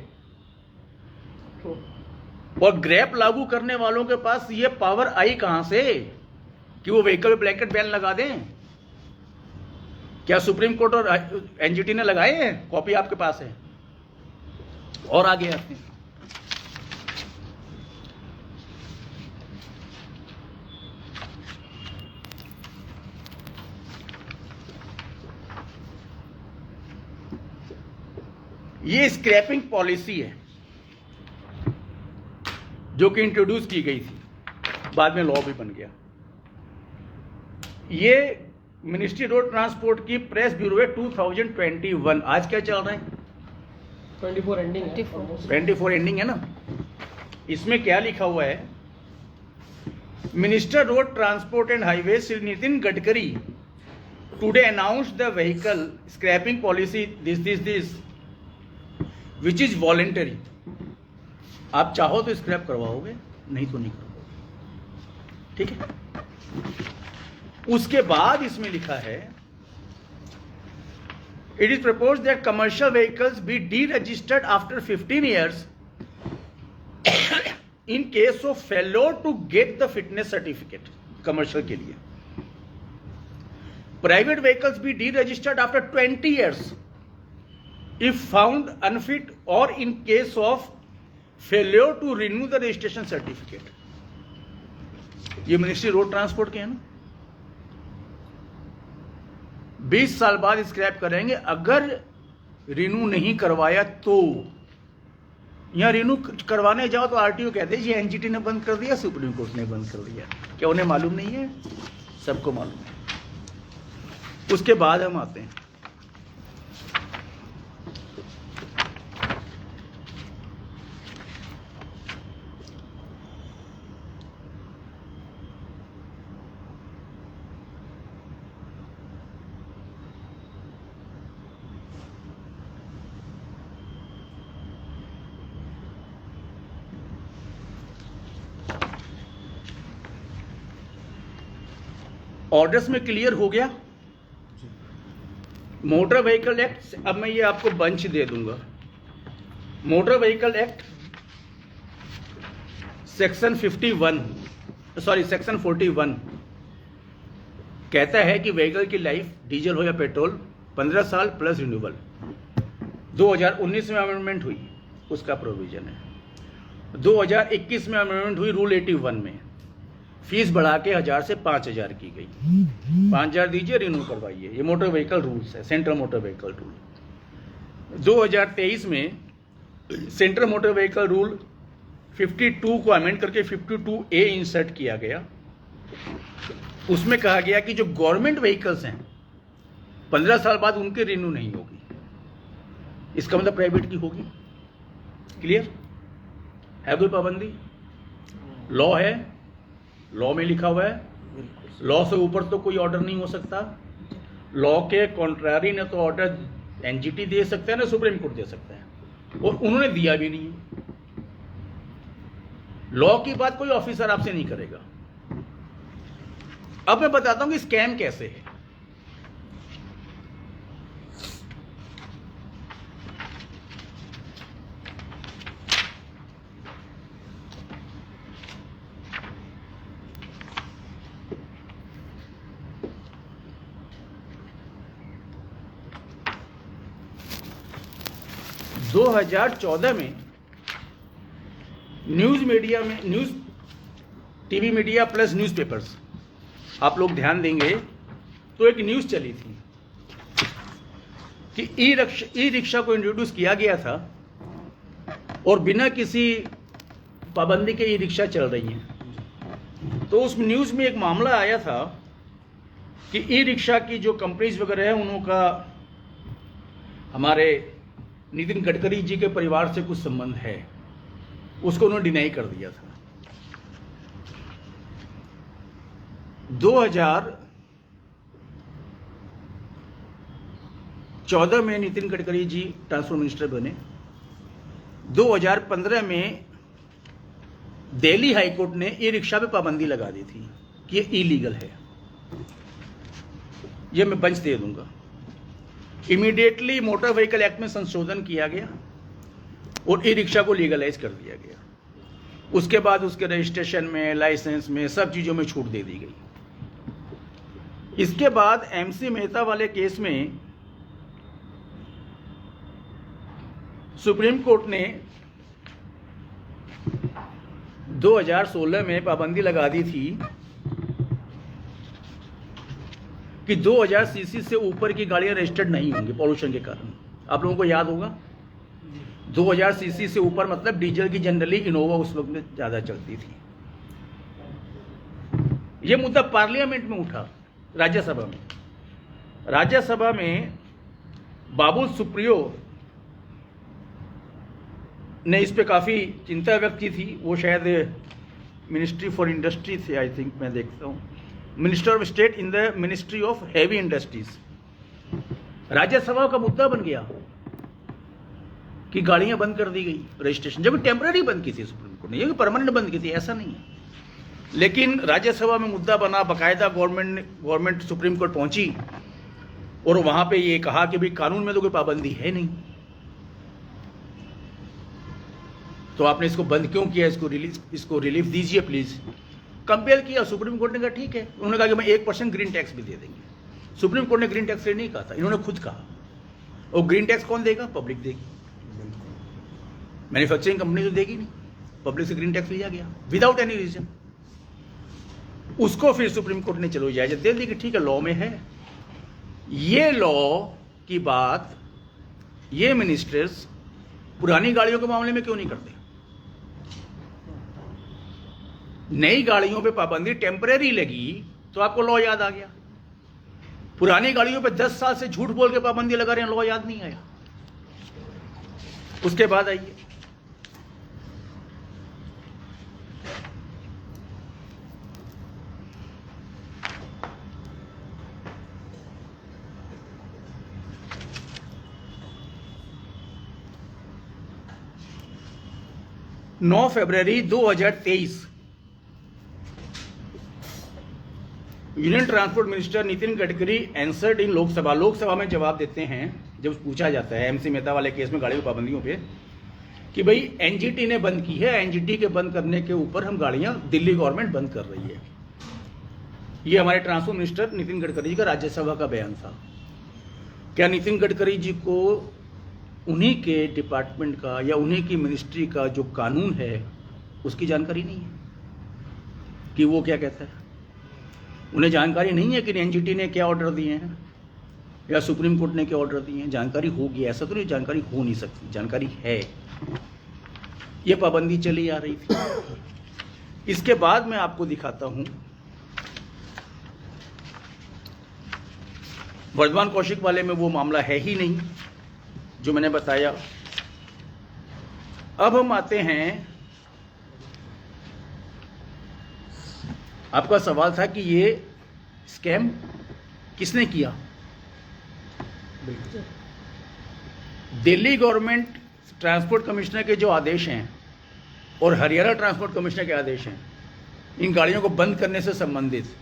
और ग्रैब लागू करने वालों के पास ये पावर आई कहां से कि वो व्हीकल पे ब्लैंकेट बैन लगा दें? क्या सुप्रीम कोर्ट और NGT ने लगाए हैं? कॉपी आपके पास है। और आगे आते हैं, ये स्क्रैपिंग पॉलिसी है जो कि इंट्रोड्यूस की गई थी, बाद में लॉ भी बन गया। ये मिनिस्ट्री रोड ट्रांसपोर्ट की प्रेस ब्यूरो है 2021। आज क्या चल रहा है? 24 एंडिंग है। 24 एंडिंग है ना। इसमें क्या लिखा हुआ है? Minister road transport and highway Shri Nitin Gadkari today announced the vehicle scrapping policy this which is voluntary. आप चाहो तो स्क्रैप करवाओगे, नहीं तो नहीं करवाओगे, ठीक है। उसके बाद इसमें लिखा है it is proposed that commercial vehicles be deregistered 15 years in case of failure to get the fitness certificate commercial के लिए, private vehicles be deregistered 20 years if found unfit or in case of failure to renew the registration certificate. ये ministry road transport के हैं ना, 20 साल बाद scrap करेंगे अगर रिन्यू नहीं करवाया तो। यहां रिन्यू करवाने जाओ तो आरटीओ कहते हैं जी एनजीटी ने बंद कर दिया, सुप्रीम कोर्ट ने बंद कर दिया। क्या उन्हें मालूम नहीं है? सबको मालूम है। उसके बाद हम आते हैं ऑर्डर्स में क्लियर हो गया। मोटर व्हीकल एक्ट, अब मैं ये आपको बंच दे दूंगा। मोटर व्हीकल एक्ट सेक्शन 41 कहता है कि व्हीकल की लाइफ डीजल हो या पेट्रोल 15 साल प्लस रिन्यूअल। 2019 में अमेंडमेंट हुई, उसका प्रोविजन है। 2021 में अमेंडमेंट हुई रूल 81 में, फीस बढ़ा के 1000 से 5000 की गई। 5000 दीजिए, रिन्यू करवाइए। ये मोटर व्हीकल रूल्स है, सेंट्रल मोटर व्हीकल रूल। 2023 में सेंट्रल मोटर व्हीकल रूल 52 को अमेंड करके 52A इंसर्ट किया गया। उसमें कहा गया कि जो गवर्नमेंट व्हीकल्स हैं 15 साल बाद उनकी रिन्यू नहीं होगी, इसका मतलब प्राइवेट की होगी। क्लियर है? कोई पाबंदी? लॉ है, लॉ में लिखा हुआ है, लॉ से ऊपर तो कोई ऑर्डर नहीं हो सकता। लॉ के कॉन्ट्रारी ने तो ऑर्डर एनजीटी दे सकता है ना सुप्रीम कोर्ट दे सकता है, और उन्होंने दिया भी नहीं है। लॉ की बात कोई ऑफिसर आपसे नहीं करेगा। अब मैं बताता हूं कि स्कैम कैसे है। दो 2014 में न्यूज मीडिया में, news TV media plus newspapers, आप लोग ध्यान देंगे तो एक न्यूज चली थी कि ई रिक्शा को इंट्रोड्यूस किया गया था और बिना किसी पाबंदी के ई रिक्शा चल रही हैं। तो उस न्यूज में एक मामला आया था कि ई रिक्शा की जो कंपनीज वगैरह है उनका हमारे नितिन गडकरी जी के परिवार से कुछ संबंध है, उसको उन्होंने डिनाई कर दिया था। 2014 में नितिन गडकरी जी ट्रांसपोर्ट मिनिस्टर बने। 2015 में दिल्ली हाईकोर्ट ने ई रिक्शा पे पाबंदी लगा दी थी कि ये इलीगल है। ये मैं बंच दे दूंगा। इमीडिएटली मोटर व्हीकल एक्ट में संशोधन किया गया और ई रिक्शा को लीगलाइज कर दिया गया। उसके बाद उसके रजिस्ट्रेशन में, लाइसेंस में, सब चीजों में छूट दे दी गई। इसके बाद एमसी मेहता वाले केस में सुप्रीम कोर्ट ने 2016 में पाबंदी लगा दी थी कि 2000 सीसी से ऊपर की गाड़ियां रजिस्टर्ड नहीं होंगी पॉल्यूशन के कारण। आप लोगों को याद होगा 2000 सीसी से ऊपर मतलब डीजल की जनरली इनोवा उस वक्त में ज्यादा चलती थी। यह मुद्दा पार्लियामेंट में उठा, राज्यसभा में। राज्यसभा में बाबुल सुप्रियो ने इस पे काफी चिंता व्यक्त की थी। वो शायद मिनिस्ट्री फॉर इंडस्ट्री थे, आई थिंक, मैं देखता हूं, minister of state in the ministry of heavy industries. Rajya Sabha का मुद्दा बन गया कि गाड़ियां बंद कर दी गई रजिस्ट्रेशन, जब टेम्पररी बंद की थी सुप्रीम कोर्ट ने, ये परमानेंट बंद की थी, ऐसा नहीं है। लेकिन राज्यसभा में मुद्दा बना, बाकायदा गवर्नमेंट सुप्रीम कोर्ट पहुंची और वहां पे ये कहा कि भाई कानून में तो कोई पाबंदी है नहीं। तो आपने इसको बंद क्यों किया, इसको रिलीफ दीजिए प्लीज। कंपेयर किया, सुप्रीम कोर्ट ने कहा ठीक है। उन्होंने कहा कि मैं 1% ग्रीन टैक्स भी दे देंगे। सुप्रीम कोर्ट ने ग्रीन टैक्स से नहीं कहा था, इन्होंने खुद कहा। और ग्रीन टैक्स कौन देगा? पब्लिक देगी। मैन्युफैक्चरिंग कंपनी तो देगी नहीं, पब्लिक से ग्रीन टैक्स लिया गया विदाउट एनी रीजन। उसको फिर सुप्रीम कोर्ट ने चलो इजाजत दे दी कि ठीक है, लॉ में है। ये लॉ की बात ये मिनिस्टर्स पुरानी गाड़ियों के मामले में क्यों नहीं करते? नई गाड़ियों पे पाबंदी टेम्परेरी लगी तो आपको लॉ याद आ गया। पुरानी गाड़ियों पे 10 साल से झूठ बोल के पाबंदी लगा रहे हैं, लॉ याद नहीं आया। उसके बाद आइए, नौ फरवरी 2023 union transport minister Nitin Gadkari answered in Lok Sabha में जवाब देते हैं जब पूछा जाता है एमसी मेहता वाले केस में गाड़ी की पाबंदियों पे कि भाई एनजीटी ने बंद की है, एनजीटी के बंद करने के ऊपर हम गाड़ियां दिल्ली गवर्नमेंट बंद कर रही है। ये हमारे ट्रांसपोर्ट मिनिस्टर नितिन गडकरी जी का राज्यसभा का बयान था। क्या नितिन गडकरी जी को उन्हीं के डिपार्टमेंट का या उन्हीं की मिनिस्ट्री का जो कानून है उसकी जानकारी नहीं है कि वो क्या कहता है? उन्हें जानकारी नहीं है कि एनजीटी ने क्या ऑर्डर दिए हैं या सुप्रीम कोर्ट ने क्या ऑर्डर दिए हैं। जानकारी होगी, ऐसा तो नहीं जानकारी हो नहीं सकती, जानकारी है। ये पाबंदी चली आ रही थी। इसके बाद मैं आपको दिखाता हूं वर्धमान कौशिक वाले में वो मामला है ही नहीं जो मैंने बताया। अब हम आते हैं, आपका सवाल था कि ये स्कैम किसने किया। दिल्ली गवर्नमेंट ट्रांसपोर्ट कमिश्नर के जो आदेश हैं और हरियाणा ट्रांसपोर्ट कमिश्नर के आदेश हैं इन गाड़ियों को बंद करने से संबंधित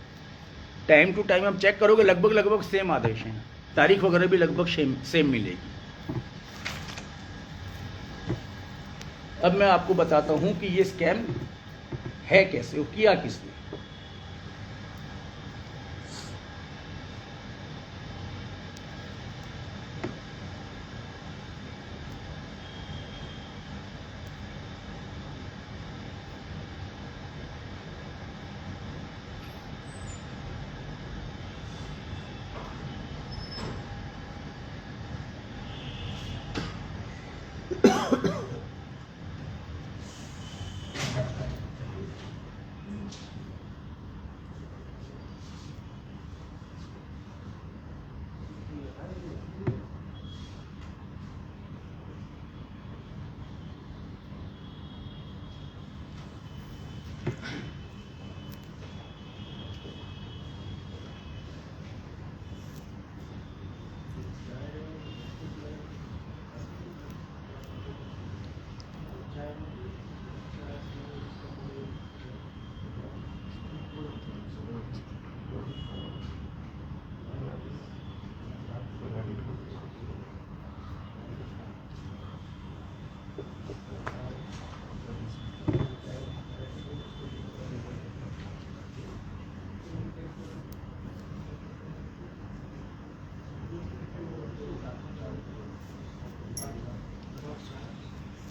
टाइम टू टाइम आप चेक करोगे लगभग सेम आदेश हैं, तारीख वगैरह भी लगभग सेम मिलेगी। अब मैं आपको बताता हूं कि ये स्कैम है कैसे और किया किसने।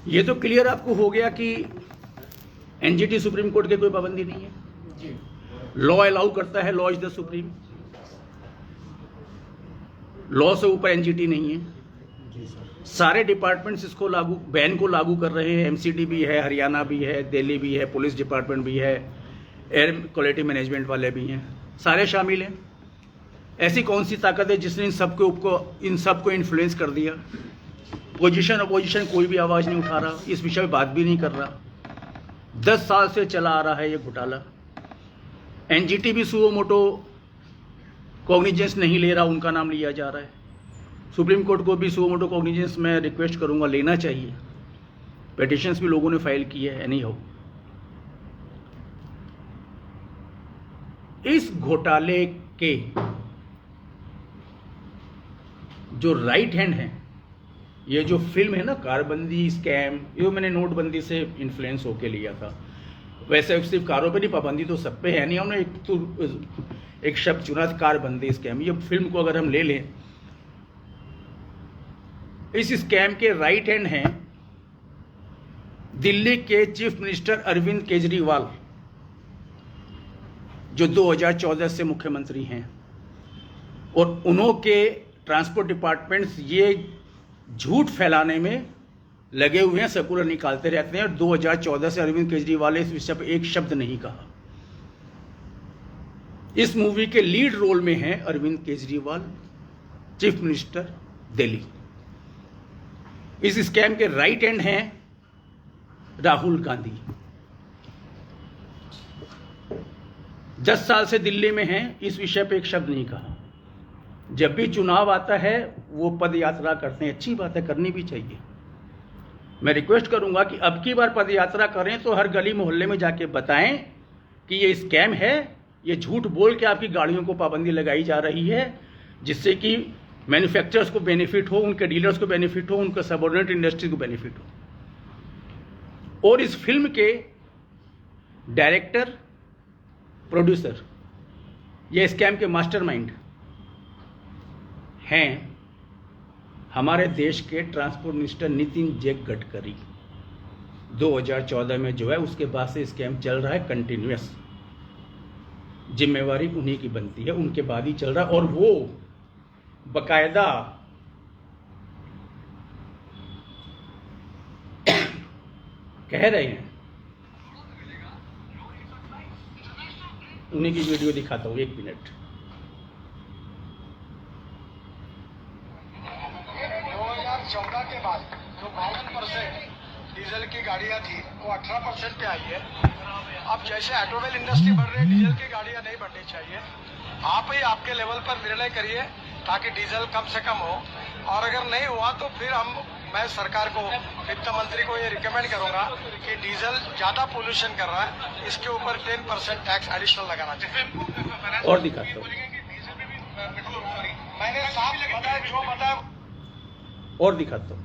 ये तो क्लियर आपको हो गया कि एनजीटी सुप्रीम कोर्ट के कोई पाबंदी नहीं है। लॉ अलाउ करता है, law is the supreme. Law से ऊपर एनजीटी नहीं है। सारे डिपार्टमेंट्स इसको बैन को लागू कर रहे हैं। एमसीडी भी है, हरियाणा भी है, दिल्ली भी है, पुलिस डिपार्टमेंट भी है, एयर क्वालिटी मैनेजमेंट वाले भी हैं, सारे शामिल हैं। ऐसी कौन सी ताकत है जिसने इन सबको इन्फ्लुएंस कर दिया? पोजीशन अपोजिशन कोई भी आवाज़ नहीं उठा रहा, इस विषय में बात भी नहीं कर रहा। 10 साल से चला आ रहा है ये घोटाला। एनजीटी भी सुओ मोटो कॉग्निजेंस नहीं ले रहा, उनका नाम लिया जा रहा है। सुप्रीम कोर्ट को भी सुओ मोटो कॉग्निजेंस मैं रिक्वेस्ट करूंगा लेना चाहिए। पिटीशंस भी लोगों ने फाइल की है। एनी हो, इस घोटाले के जो राइट हैंड हैं ये जो फिल्म है ना कारबंदी स्कैम, ये मैंने नोटबंदी से इन्फ्लुएंस होके लिया था। वैसे सिर्फ कारों पे नहीं, पाबंदी तो सब पे है नहीं, हमने एक शब्द चुना था कारबंदी स्कैम। ये फिल्म को अगर हम ले लें, इस स्कैम के राइट हैंड हैं दिल्ली के चीफ मिनिस्टर अरविंद केजरीवाल, जो 2014 से मुख्यमंत्री हैं, और उन्हों के ट्रांसपोर्ट डिपार्टमेंट्स ये झूठ फैलाने में लगे हुए हैं, सर्कुलर निकालते रहते हैं, और 2014 से अरविंद केजरीवाल ने इस विषय पर एक शब्द नहीं कहा। इस मूवी के लीड रोल में हैं अरविंद केजरीवाल, चीफ मिनिस्टर दिल्ली। इस स्कैम के राइट हैंड हैं राहुल गांधी, 10 साल से दिल्ली में हैं, इस विषय पे एक शब्द नहीं कहा। जब भी चुनाव आता है वो पद यात्रा करते हैं, अच्छी बात है, करनी भी चाहिए। मैं रिक्वेस्ट करूंगा कि अब की बार पद यात्रा करें तो हर गली मोहल्ले में जाके बताएं कि ये स्कैम है, ये झूठ बोल के आपकी गाड़ियों को पाबंदी लगाई जा रही है, जिससे कि मैन्युफैक्चरर्स को बेनिफिट हो, उनके डीलर्स को बेनिफिट हो, उनके सबऑर्डिनेट इंडस्ट्री को बेनिफिट हो। और इस फिल्म के डायरेक्टर, प्रोड्यूसर, ये स्कैम के मास्टरमाइंड हैं हमारे देश के ट्रांसपोर्ट मिनिस्टर नितिन गडकरी। 2014 में जो है उसके बाद से स्कैम चल रहा है कंटिन्यूअस, जिम्मेवारी उन्हीं की बनती है, उनके बाद ही चल रहा है। और वो बकायदा कह रहे हैं, उन्हीं की वीडियो दिखाता हूं, 1 मिनट। 2014 के बाद जो 52% डीजल की गाड़ियां थी वो 18% पे आई है। अब जैसे ऑटोमोबाइल इंडस्ट्री बढ़ रही है, डीजल की गाड़ियां नहीं बढ़नी चाहिए। आप ही आपके लेवल पर निर्णय करिए ताकि डीजल कम से कम हो, और अगर नहीं हुआ तो फिर मैं सरकार को, वित्त मंत्री को ये रिकमेंड करूंगा कि डीजल ज्यादा पोल्यूशन कर रहा है, इसके ऊपर 10% टैक्स एडिशनल लगाना चाहिए। और दिखाता हूं, मैंने साफ बताया, जो बताया और दिखाता हूं।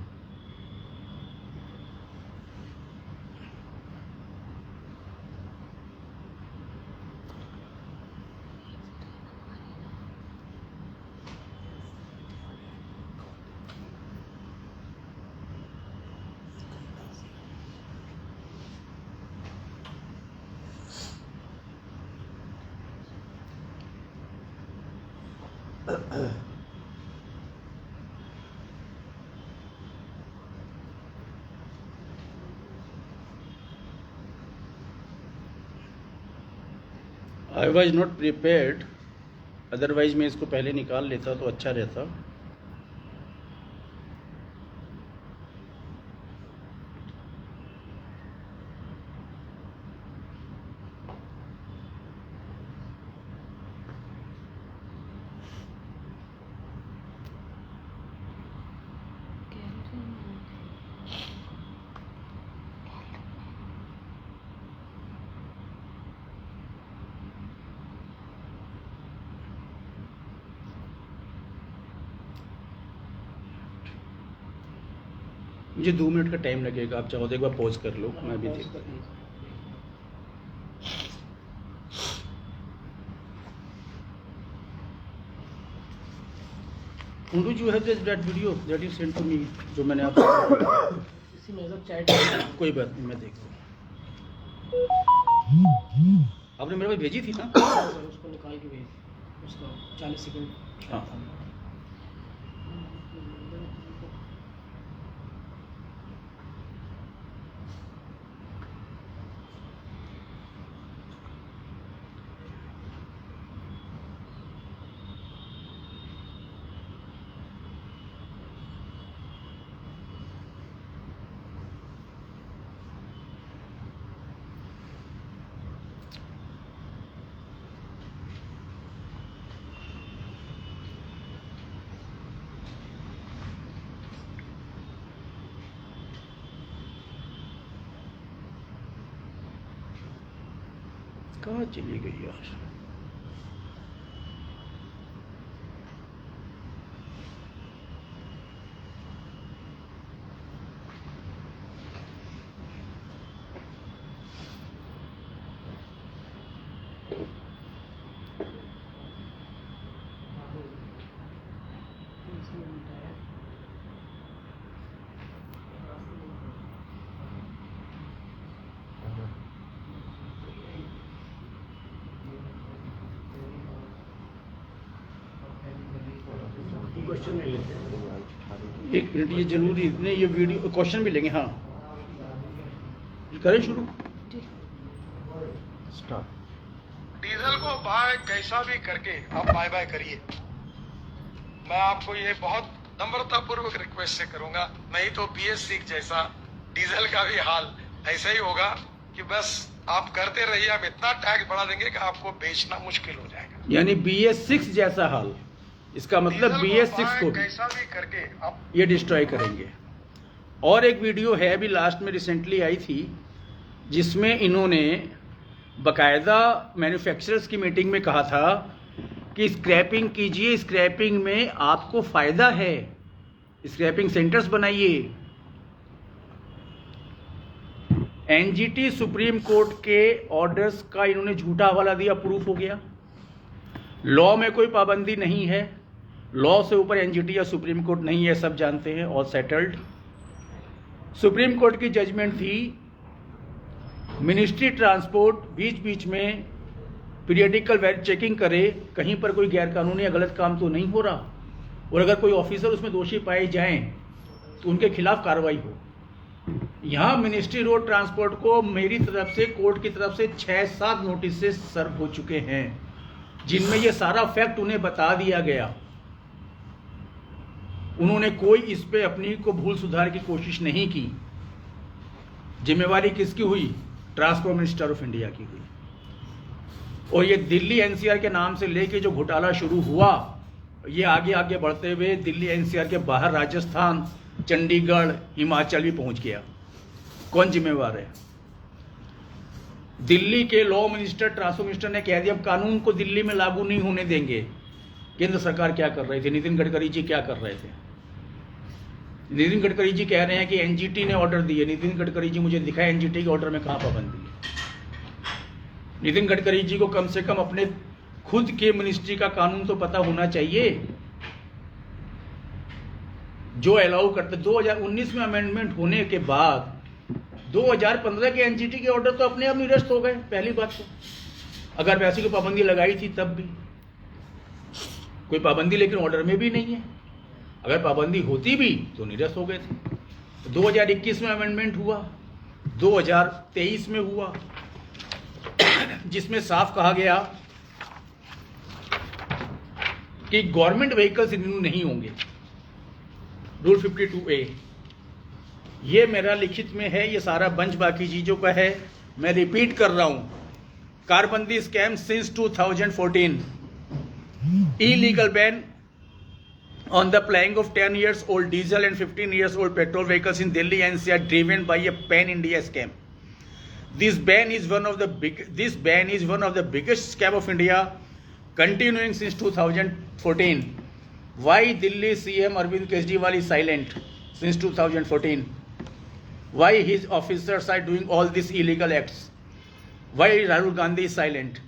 I was not prepared, otherwise मैं इसको पहले निकाल लेता तो अच्छा रहता। मुझे 2 मिनट का टाइम लगेगा, आप चाहो तो एक बार पॉज कर लो, मैं भी देखता हूँ। Who do you have that video that you sent to me, जो मैंने आपको इसी में सब चैट कोई बात नहीं, मैं देखता हूँ। आपने मेरे पास भेजी थी ना? उसको निकाल के भेज, उसका 40 सेकंड। हाँ, कहाँ चली गई यार? क्वेश्चन ले लेते हैं। एक मिनट, ये जरूरी नहीं, ये वीडियो क्वेश्चन भी लेंगे। हाँ करें शुरू। डीजल को बाय कैसा भी करके आप बाय बाय करिए। मैं आपको ये बहुत नम्रतापूर्वक रिक्वेस्ट से करूंगा, नहीं तो BS6 जैसा डीजल का भी हाल ऐसा ही होगा कि बस आप करते रहिए, हम इतना टैक्स बढ़ा देंगे कि आपको बेचना मुश्किल हो जाएगा। यानी BS6 जैसा हाल, इसका मतलब BS6 को भी कैसा भी करके आप ये डिस्ट्रॉय करेंगे। और एक वीडियो है अभी लास्ट में रिसेंटली आई थी, जिसमें इन्होंने बकायदा मैन्युफैक्चरर्स की मीटिंग में कहा था कि स्क्रैपिंग कीजिए, स्क्रैपिंग में आपको फायदा है, स्क्रैपिंग सेंटर्स बनाइए। NGT सुप्रीम कोर्ट के ऑर्डर्स का इन्होंने झूठा हवाला दिया, प्रूफ हो गया। लॉ में कोई पाबंदी नहीं है, लॉ से ऊपर NGT या सुप्रीम कोर्ट नहीं है, सब जानते हैं, ऑल सेटल्ड। सुप्रीम कोर्ट की जजमेंट थी, मिनिस्ट्री ट्रांसपोर्ट बीच बीच में पीरियडिकल चेकिंग करे, कहीं पर कोई गैरकानूनी या गलत काम तो नहीं हो रहा, और अगर कोई ऑफिसर उसमें दोषी पाए जाएं तो उनके खिलाफ कार्रवाई हो। यहाँ मिनिस्ट्री रोड ट्रांसपोर्ट को मेरी तरफ से, कोर्ट की तरफ से 6-7 नोटिस सर्व हो चुके हैं, जिनमें ये सारा फैक्ट उन्हें बता दिया गया। उन्होंने कोई इस पे अपनी को भूल सुधार की कोशिश नहीं की। जिम्मेवारी किसकी हुई? ट्रांसपोर्ट मिनिस्टर ऑफ इंडिया की हुई। और ये दिल्ली NCR के नाम से लेके जो घोटाला शुरू हुआ, ये आगे आगे बढ़ते हुए दिल्ली NCR के बाहर राजस्थान, चंडीगढ़, हिमाचल भी पहुंच गया। कौन जिम्मेवार है? दिल्ली के लॉ मिनिस्टर, ट्रांसपोर्ट मिनिस्टर ने कह दिया अब कानून को दिल्ली में लागू नहीं होने देंगे। केंद्र सरकार क्या कर रही थी? नितिन गडकरी जी क्या कर रहे थे? नितिन गडकरी जी कह रहे हैं कि NGT ने ऑर्डर दिए। नितिन गडकरी जी मुझे दिखाए NGT के ऑर्डर में कहां पाबंदी है? नितिन गडकरी जी को कम से कम अपने खुद के मिनिस्ट्री का कानून तो पता होना चाहिए, जो अलाउ करते। 2019 में अमेंडमेंट होने के बाद 2015 के NGT के ऑर्डर तो अपने आप निरस्त हो गए। पहली बात तो, अगर वैसी कोई पाबंदी लगाई थी तब भी कोई पाबंदी, लेकिन ऑर्डर में भी नहीं है। अगर पाबंदी होती भी तो निरस्त हो गए थे। 2021 में अमेंडमेंट हुआ, 2023 में हुआ, जिसमें साफ कहा गया कि गवर्नमेंट व्हीकल्स रिन्यू नहीं होंगे। रूल 52A ये मेरा लिखित में है, ये सारा बंच बाकी चीजों का है। मैं रिपीट कर रहा हूं, कारबंदी scam since 2014, illegal ban on the plying of 10 years old diesel and 15 years old petrol vehicles in Delhi NCR driven by a pan India scam. This ban is one of the biggest scam of India, continuing since 2014. Why Delhi CM Arvind Kejriwal is silent since 2014? Why his officers are doing all these illegal acts? Why Rahul Gandhi is silent?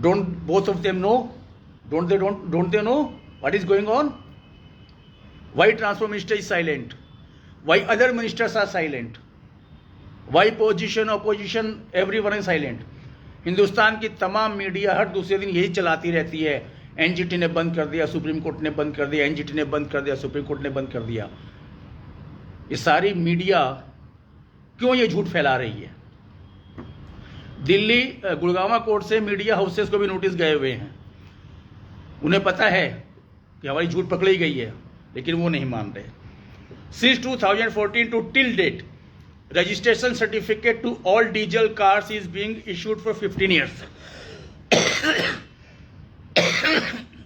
Don't both of them know? Don't they know what is going on? Why Transport Minister is silent? Why other ministers are silent? Why opposition, everyone is silent? Hindustan की तमाम media हर दूसरे दिन यही चलाती रहती है, NGT ने बंद कर दिया, सुप्रीम कोर्ट ने बंद कर दिया, NGT ने बंद कर दिया, सुप्रीम कोर्ट ने बंद कर दिया। ये सारी मीडिया क्यों ये झूठ फैला रही है? दिल्ली गुड़गांव कोर्ट से मीडिया हाउसेस को भी नोटिस गए हुए हैं। उन्हें पता है कि हमारी झूठ पकड़ी गई है, लेकिन वो नहीं मान रहे। Since 2014 to till date, registration certificate to all diesel cars is being issued for 15 years.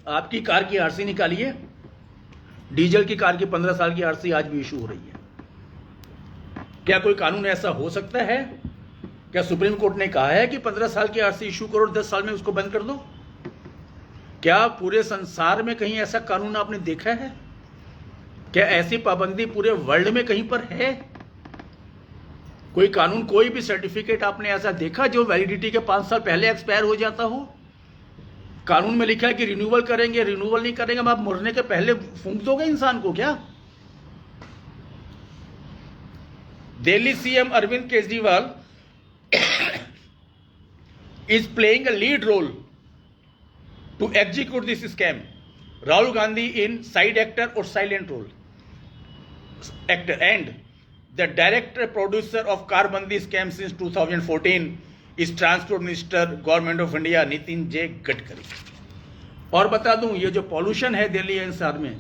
आपकी कार की आरसी निकालिए, डीजल की कार की 15 साल की आरसी आज भी इशू हो रही है। क्या कोई कानून ऐसा हो सकता है? क्या सुप्रीम कोर्ट ने कहा है कि 15 साल की आरसी इशू करो, 10 साल में उसको बंद कर दो? क्या पूरे संसार में कहीं ऐसा कानून आपने देखा है? क्या ऐसी पाबंदी पूरे वर्ल्ड में कहीं पर है? कोई कानून, कोई भी सर्टिफिकेट आपने ऐसा देखा जो वैलिडिटी के 5 साल पहले एक्सपायर हो जाता हो? कानून में लिखा है कि रिन्यूअल करेंगे, रिन्यूअल नहीं करेंगे, आप मरने के पहले फूंक दोगे इंसान को क्या? Delhi CM Arvind Kejriwal is playing a lead role to execute this scam. Rahul Gandhi in side actor or silent role actor, and the director producer of car bandi scam since 2014 is transport minister government of India Nitin J Gadkari. और बता दूं, ये जो pollution है Delhi NCR में,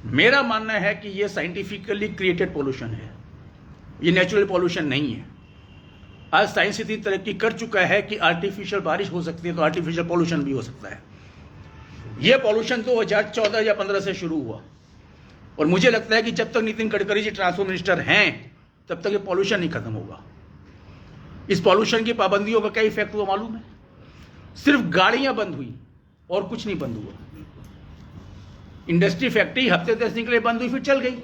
मेरा मानना है कि ये साइंटिफिकली क्रिएटेड पॉल्यूशन है, ये नेचुरल पॉल्यूशन नहीं है। आज साइंस इतनी तरक्की कर चुका है कि आर्टिफिशियल बारिश हो सकती है तो आर्टिफिशियल पॉल्यूशन भी हो सकता है। ये पॉल्यूशन 2014 या 15 से शुरू हुआ, और मुझे लगता है कि जब तक नितिन गडकरी जी ट्रांसपोर्ट मिनिस्टर हैं तब तक ये पॉल्यूशन नहीं खत्म होगा। इस पॉल्यूशन की पाबंदियों का क्या इफेक्ट हुआ मालूम है? सिर्फ गाड़ियां बंद हुई और कुछ नहीं बंद हुआ। इंडस्ट्री फैक्ट्री हफ्ते 10 दिन के लिए बंद हुई, फिर चल गई।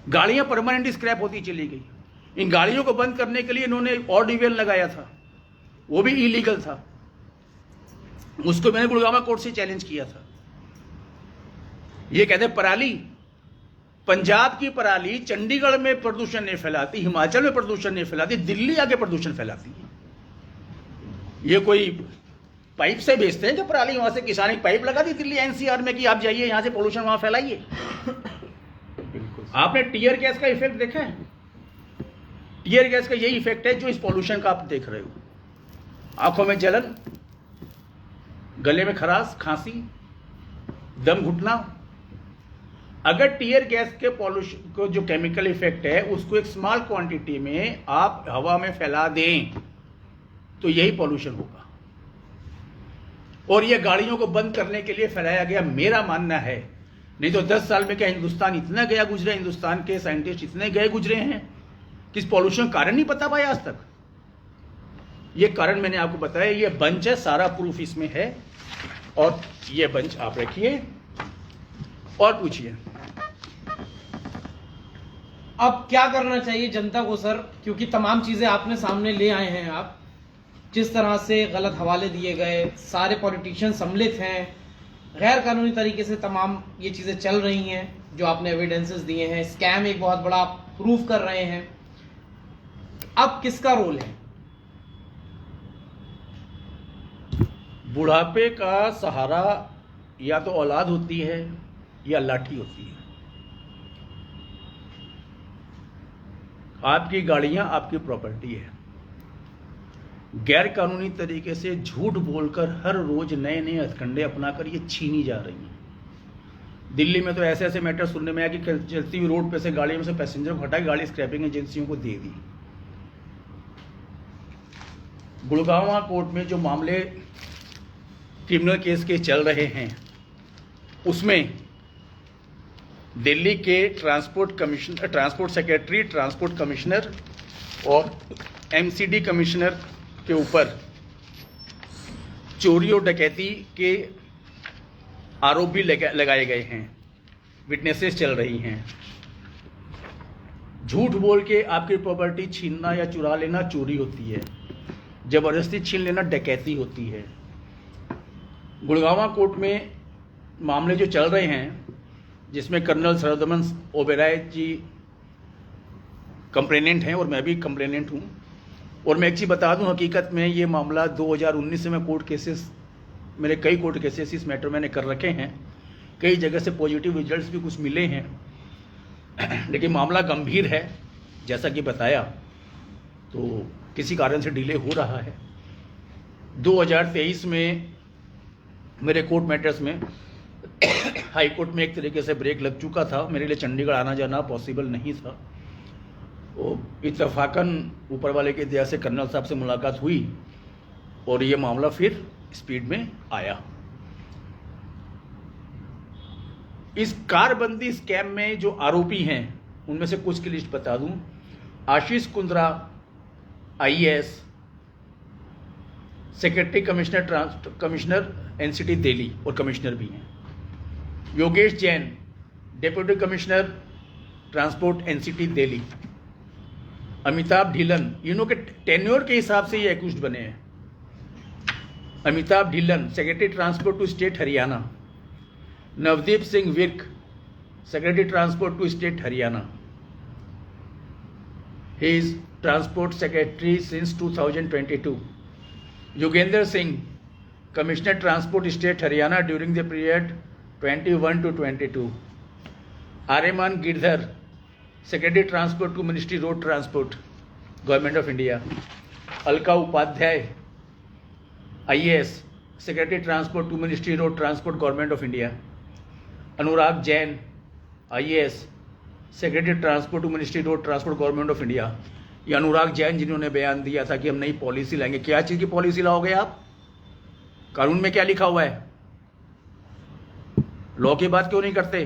गाड़ियां परमानेंटली स्क्रैप होती चली गई। इन गाड़ियों को बंद करने के लिए इन्होंने और डिवेल लगाया था, वो भी इलीगल था। उसको मैंने गुड़गांव कोर्ट से चैलेंज किया था। ये कहते पराली, पंजाब की पराली चंडीगढ़ में प्रदूषण नहीं फैलाती, हिमाचल में प्रदूषण नहीं फैलाती, दिल्ली आके प्रदूषण फैलाती है। ये कोई पाइप से भेजते हैं जो पराली, वहां से किसान एक पाइप लगा दी दिल्ली एनसीआर में कि आप जाइए यहां से पोल्यूशन वहां फैलाइए। आपने टीयर गैस का इफेक्ट देखा है? टीयर गैस का यही इफेक्ट है जो इस पोल्यूशन का आप देख रहे हो। आंखों में जलन, गले में खराश, खांसी, दम घुटना। अगर टीयर गैस के पॉल्यूशन को जो केमिकल इफेक्ट है उसको एक स्मॉल क्वांटिटी में आप हवा में फैला दें तो यही पॉल्यूशन होगा। और ये गाड़ियों को बंद करने के लिए फैलाया गया, मेरा मानना है। नहीं तो 10 साल में क्या हिंदुस्तान इतना गया गुजरे, हिंदुस्तान के साइंटिस्ट इतने गए गुजरे हैं कि इस पॉल्यूशन कारण नहीं पता पाया आज तक। ये कारण मैंने आपको बताया, ये बंच है, सारा प्रूफ इसमें है। और ये बंच आप रखिए और पूछिए। अब क्या करना चाहिए जनता को सर, क्योंकि तमाम चीजें आपने सामने ले आए हैं। आप जिस तरह से गलत हवाले दिए गए, सारे पॉलिटिशियन सम्मिलित हैं, गैर कानूनी तरीके से तमाम ये चीजें चल रही हैं जो आपने एविडेंसेस दिए हैं, स्कैम एक बहुत बड़ा प्रूफ कर रहे हैं। अब किसका रोल है? बुढ़ापे का सहारा या तो औलाद होती है या लाठी होती है। आपकी गाड़ियां आपकी प्रॉपर्टी है। गैर कानूनी तरीके से झूठ बोलकर हर रोज नए नए हथकंडे अपनाकर ये छीनी जा रही हैं। दिल्ली में तो ऐसे ऐसे मैटर सुनने में आया कि चलती हुई रोड पे से गाड़ी में से पैसेंजर को हटा के गाड़ी स्क्रैपिंग एजेंसियों को दे दी। गुड़गांव कोर्ट में जो मामले क्रिमिनल केस के चल रहे हैं उसमें दिल्ली के ट्रांसपोर्ट सेक्रेटरी, ट्रांसपोर्ट कमिश्नर और एमसीडी कमिश्नर के ऊपर चोरी और डकैती के आरोप भी लगाए गए हैं। विटनेसेस चल रही हैं। झूठ बोल के आपकी प्रॉपर्टी छीनना या चुरा लेना चोरी होती है, जबरदस्ती छीन लेना डकैती होती है। गुड़गांव कोर्ट में मामले जो चल रहे हैं जिसमें कर्नल सरदमन ओबेराय जी कंप्लेनेंट हैं और मैं भी कंप्लेनेंट हूं। और मैं एक चीज़ बता दूं, हकीकत में ये मामला 2019 से मैं कोर्ट केसेस, मेरे कई कोर्ट केसेस इस मैटर मैंने कर रखे हैं। कई जगह से पॉजिटिव रिजल्ट्स भी कुछ मिले हैं, लेकिन मामला गंभीर है जैसा कि बताया, तो किसी कारण से डिले हो रहा है। 2023 में मेरे कोर्ट मैटर्स में हाई कोर्ट में एक तरीके से ब्रेक लग चुका था। मेरे लिए चंडीगढ़ आना जाना पॉसिबल नहीं था। तो इत्तफाकन ऊपर वाले की दया से कर्नल साहब से मुलाकात हुई और ये मामला फिर स्पीड में आया। इस कारबंदी स्कैम में जो आरोपी हैं उनमें से कुछ की लिस्ट बता दूं। Ashish Kundra IAS, secretary commissioner NCT Delhi और कमिश्नर भी हैं। Yogesh Jain, deputy commissioner transport NCT Delhi. Amitabh Dhillon, इन्हों के टेन्योर के हिसाब से ये एक्यूज्ड बने हैं। Amitabh Dhillon, secretary transport to state Haryana. Navdeep Singh Virk, secretary transport to state Haryana. He is transport secretary since 2022। Yogendra Singh, commissioner transport state Haryana during the period 21 to 22, Aryaman Girdhar secretary transport to ministry road transport government of India, Alka Upadhyay IAS secretary transport to ministry road transport government of India, Anurag Jain IAS secretary transport to ministry road transport government of India. ये अनुराग जैन जिन्होंने बयान दिया था कि हम नई policy लाएंगे। क्या चीज़ की पॉलिसी लाओगे आप? कानून में क्या लिखा हुआ है? लॉ की बात क्यों नहीं करते?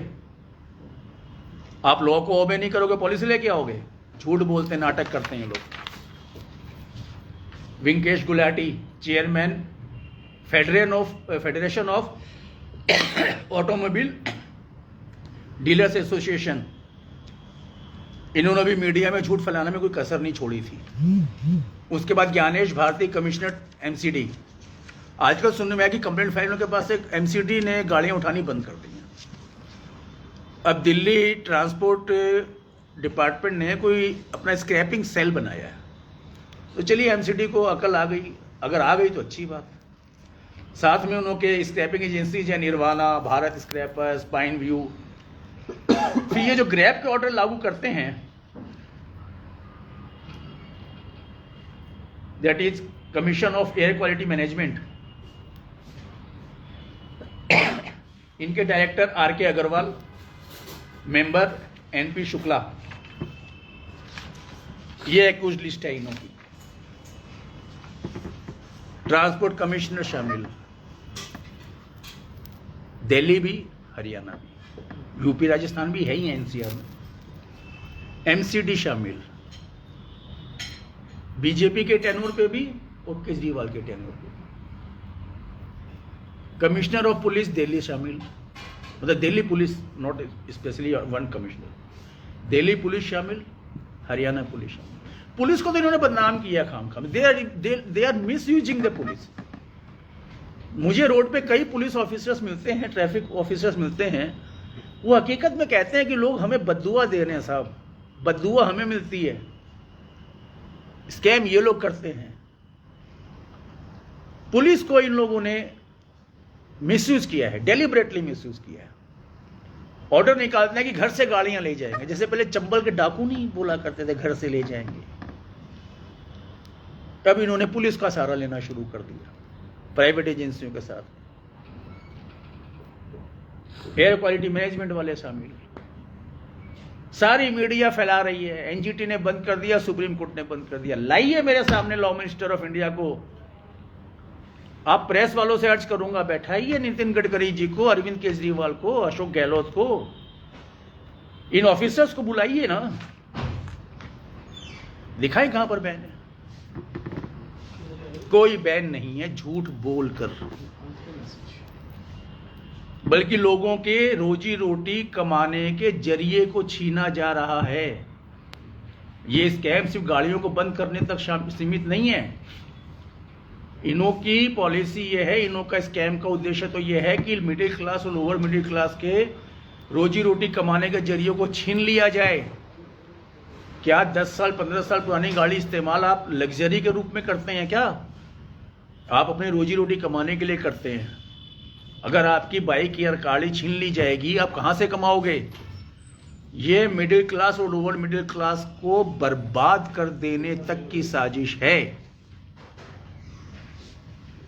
आप लॉ को ओबे नहीं करोगे, पॉलिसी लेके आओगे? झूठ बोलते, नाटक करते हैं लोग। Vinkesh Gulati chairman federation of automobile dealers association, इन्होंने भी मीडिया में झूठ फैलाने में कोई कसर नहीं छोड़ी थी। उसके बाद ज्ञानेश भारती कमिश्नर MCD, आजकल सुनने में आया कि कंप्लेंट फाइल के पास एक MCD ने गाड़ियां उठानी बंद कर दी हैं। अब दिल्ली ट्रांसपोर्ट डिपार्टमेंट ने कोई अपना स्क्रैपिंग सेल बनाया है, तो चलिए MCD को अकल आ गई, अगर आ गई तो अच्छी बात। साथ में उनके स्क्रैपिंग एजेंसीज है Nirvana, Bharat scrapers, pine view. फिर ये जो ग्रैब के ऑर्डर लागू करते हैं, that is commission of air quality management, इनके director RK Agarwal, member NP Shukla, ये एक्यूज लिस्ट है इनकी। ट्रांसपोर्ट कमिश्नर शामिल, दिल्ली भी, हरियाणा भी, UP राजस्थान भी है ही NCR में। MCD शामिल, बीजेपी के टेन्योर पे भी और केजरीवाल के टेन्योर पे भी। कमिश्नर ऑफ पुलिस दिल्ली शामिल, मतलब Delhi police, not specially one commissioner, Delhi police शामिल, हरियाणा पुलिस शामिल। पुलिस को तो इन्होंने बदनाम किया खाम। They are misusing the police. मुझे रोड पे कई पुलिस ऑफिसर्स मिलते हैं, ट्रैफिक ऑफिसर्स मिलते हैं, वो हकीकत में कहते हैं कि लोग हमें बद्दुआ दे रहे हैं साहब, बद्दुआ हमें मिलती है। स्कैम ये लोग करते हैं। पुलिस को इन लोगों ने मिसयूज किया है, डेलिबरेटली मिसयूज किया है। ऑर्डर निकालते हैं कि घर से गाड़ियां ले जाएंगे, जैसे पहले चंबल के डाकू नहीं बोला करते थे घर से ले जाएंगे, तब इन्होंने पुलिस का सहारा लेना शुरू कर दिया प्राइवेट एजेंसियों के साथ। एयर क्वालिटी मैनेजमेंट वाले शामिल, सारी मीडिया फैला रही है। NGT ने बंद कर दिया, सुप्रीम कोर्ट ने बंद कर दिया। लाइए मेरे सामने लॉ मिनिस्टर ऑफ इंडिया को, आप प्रेस वालों से अर्ज करूंगा, बैठाइए नितिन गडकरी जी को, अरविंद केजरीवाल को, अशोक गहलोत को, इन ऑफिसर्स को बुलाइए ना, दिखाएं कहां पर बैन है। कोई बैन नहीं है, झूठ बोलकर, बल्कि लोगों के रोजी रोटी कमाने के जरिए को छीना जा रहा है। ये स्कैम सिर्फ गाड़ियों को बंद करने तक सीमित नहीं है। इनों की पॉलिसी ये है, इनों का स्कैम का उद्देश्य तो ये है कि मिडिल क्लास और लोअर मिडिल क्लास के रोजी रोटी कमाने के जरिए को छीन लिया जाए। क्या 10 साल 15 साल पुरानी गाड़ी इस्तेमाल आप लग्जरी के रूप में करते हैं क्या? आप अपनी रोजी रोटी कमाने के लिए करते हैं। अगर आपकी बाइक या गाड़ी छीन ली जाएगी, आप कहां से कमाओगे? ये मिडिल क्लास और लोअर मिडिल क्लास को बर्बाद कर देने तक की साजिश है।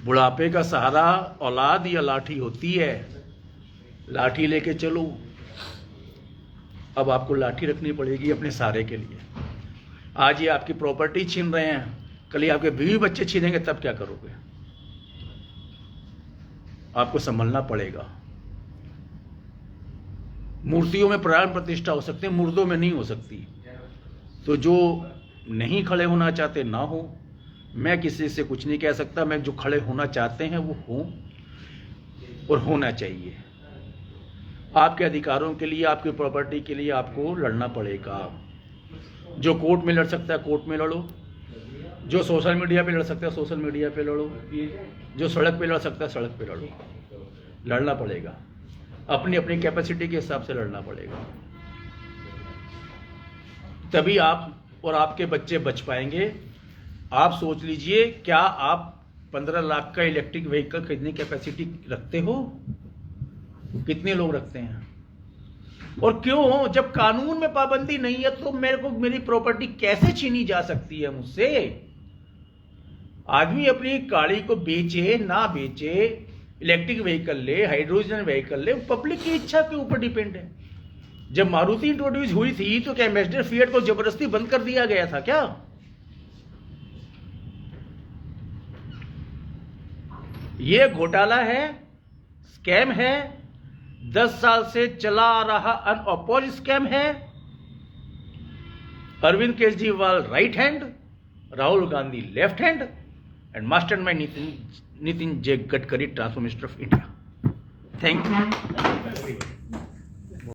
बुढ़ापे का सहारा औलाद या लाठी होती है। लाठी लेके चलो, अब आपको लाठी रखनी पड़ेगी अपने सहारे के लिए। आज ये आपकी प्रॉपर्टी छीन रहे हैं, कल ही आपके बीवी बच्चे छीनेंगे, तब क्या करोगे? आपको संभलना पड़ेगा। मूर्तियों में प्राण प्रतिष्ठा हो सकती है, मुर्दों में नहीं हो सकती। तो जो नहीं खड़े होना चाहते ना हो, मैं किसी से कुछ नहीं कह सकता। मैं जो खड़े होना चाहते हैं वो हों, और होना चाहिए। आपके अधिकारों के लिए, आपकी प्रॉपर्टी के लिए आपको लड़ना पड़ेगा। जो कोर्ट में लड़ सकता है कोर्ट में लड़ो, जो सोशल मीडिया पे लड़ सकता है सोशल मीडिया पे लड़ो, जो सड़क पे लड़ सकता है सड़क पे लड़ो। लड़ना पड़ेगा, अपनी अपनी कैपेसिटी के हिसाब से लड़ना पड़ेगा। तभी आप और आपके बच्चे बच पाएंगे। आप सोच लीजिए, क्या आप 15 लाख का इलेक्ट्रिक व्हीकल खरीदने की कैपेसिटी रखते हो? कितने लोग रखते हैं? और क्यों? जब कानून में पाबंदी नहीं है तो मेरे को मेरी प्रॉपर्टी कैसे छीनी जा सकती है मुझसे? आदमी अपनी गाड़ी को बेचे ना बेचे, इलेक्ट्रिक व्हीकल ले, हाइड्रोजन व्हीकल ले, पब्लिक की इच्छा के ऊपर डिपेंड है। जब मारुति इंट्रोड्यूस हुई थी तो क्या एम्बेसडर फिएट को जबरदस्ती बंद कर दिया गया था क्या? यह घोटाला है, स्कैम है, 10 साल से चला आ रहा अनअपोज स्कैम है। Arvind Kejriwal right hand, Rahul Gandhi left hand, and mastermind Nitin J Gadkari transformation of India. Thank you.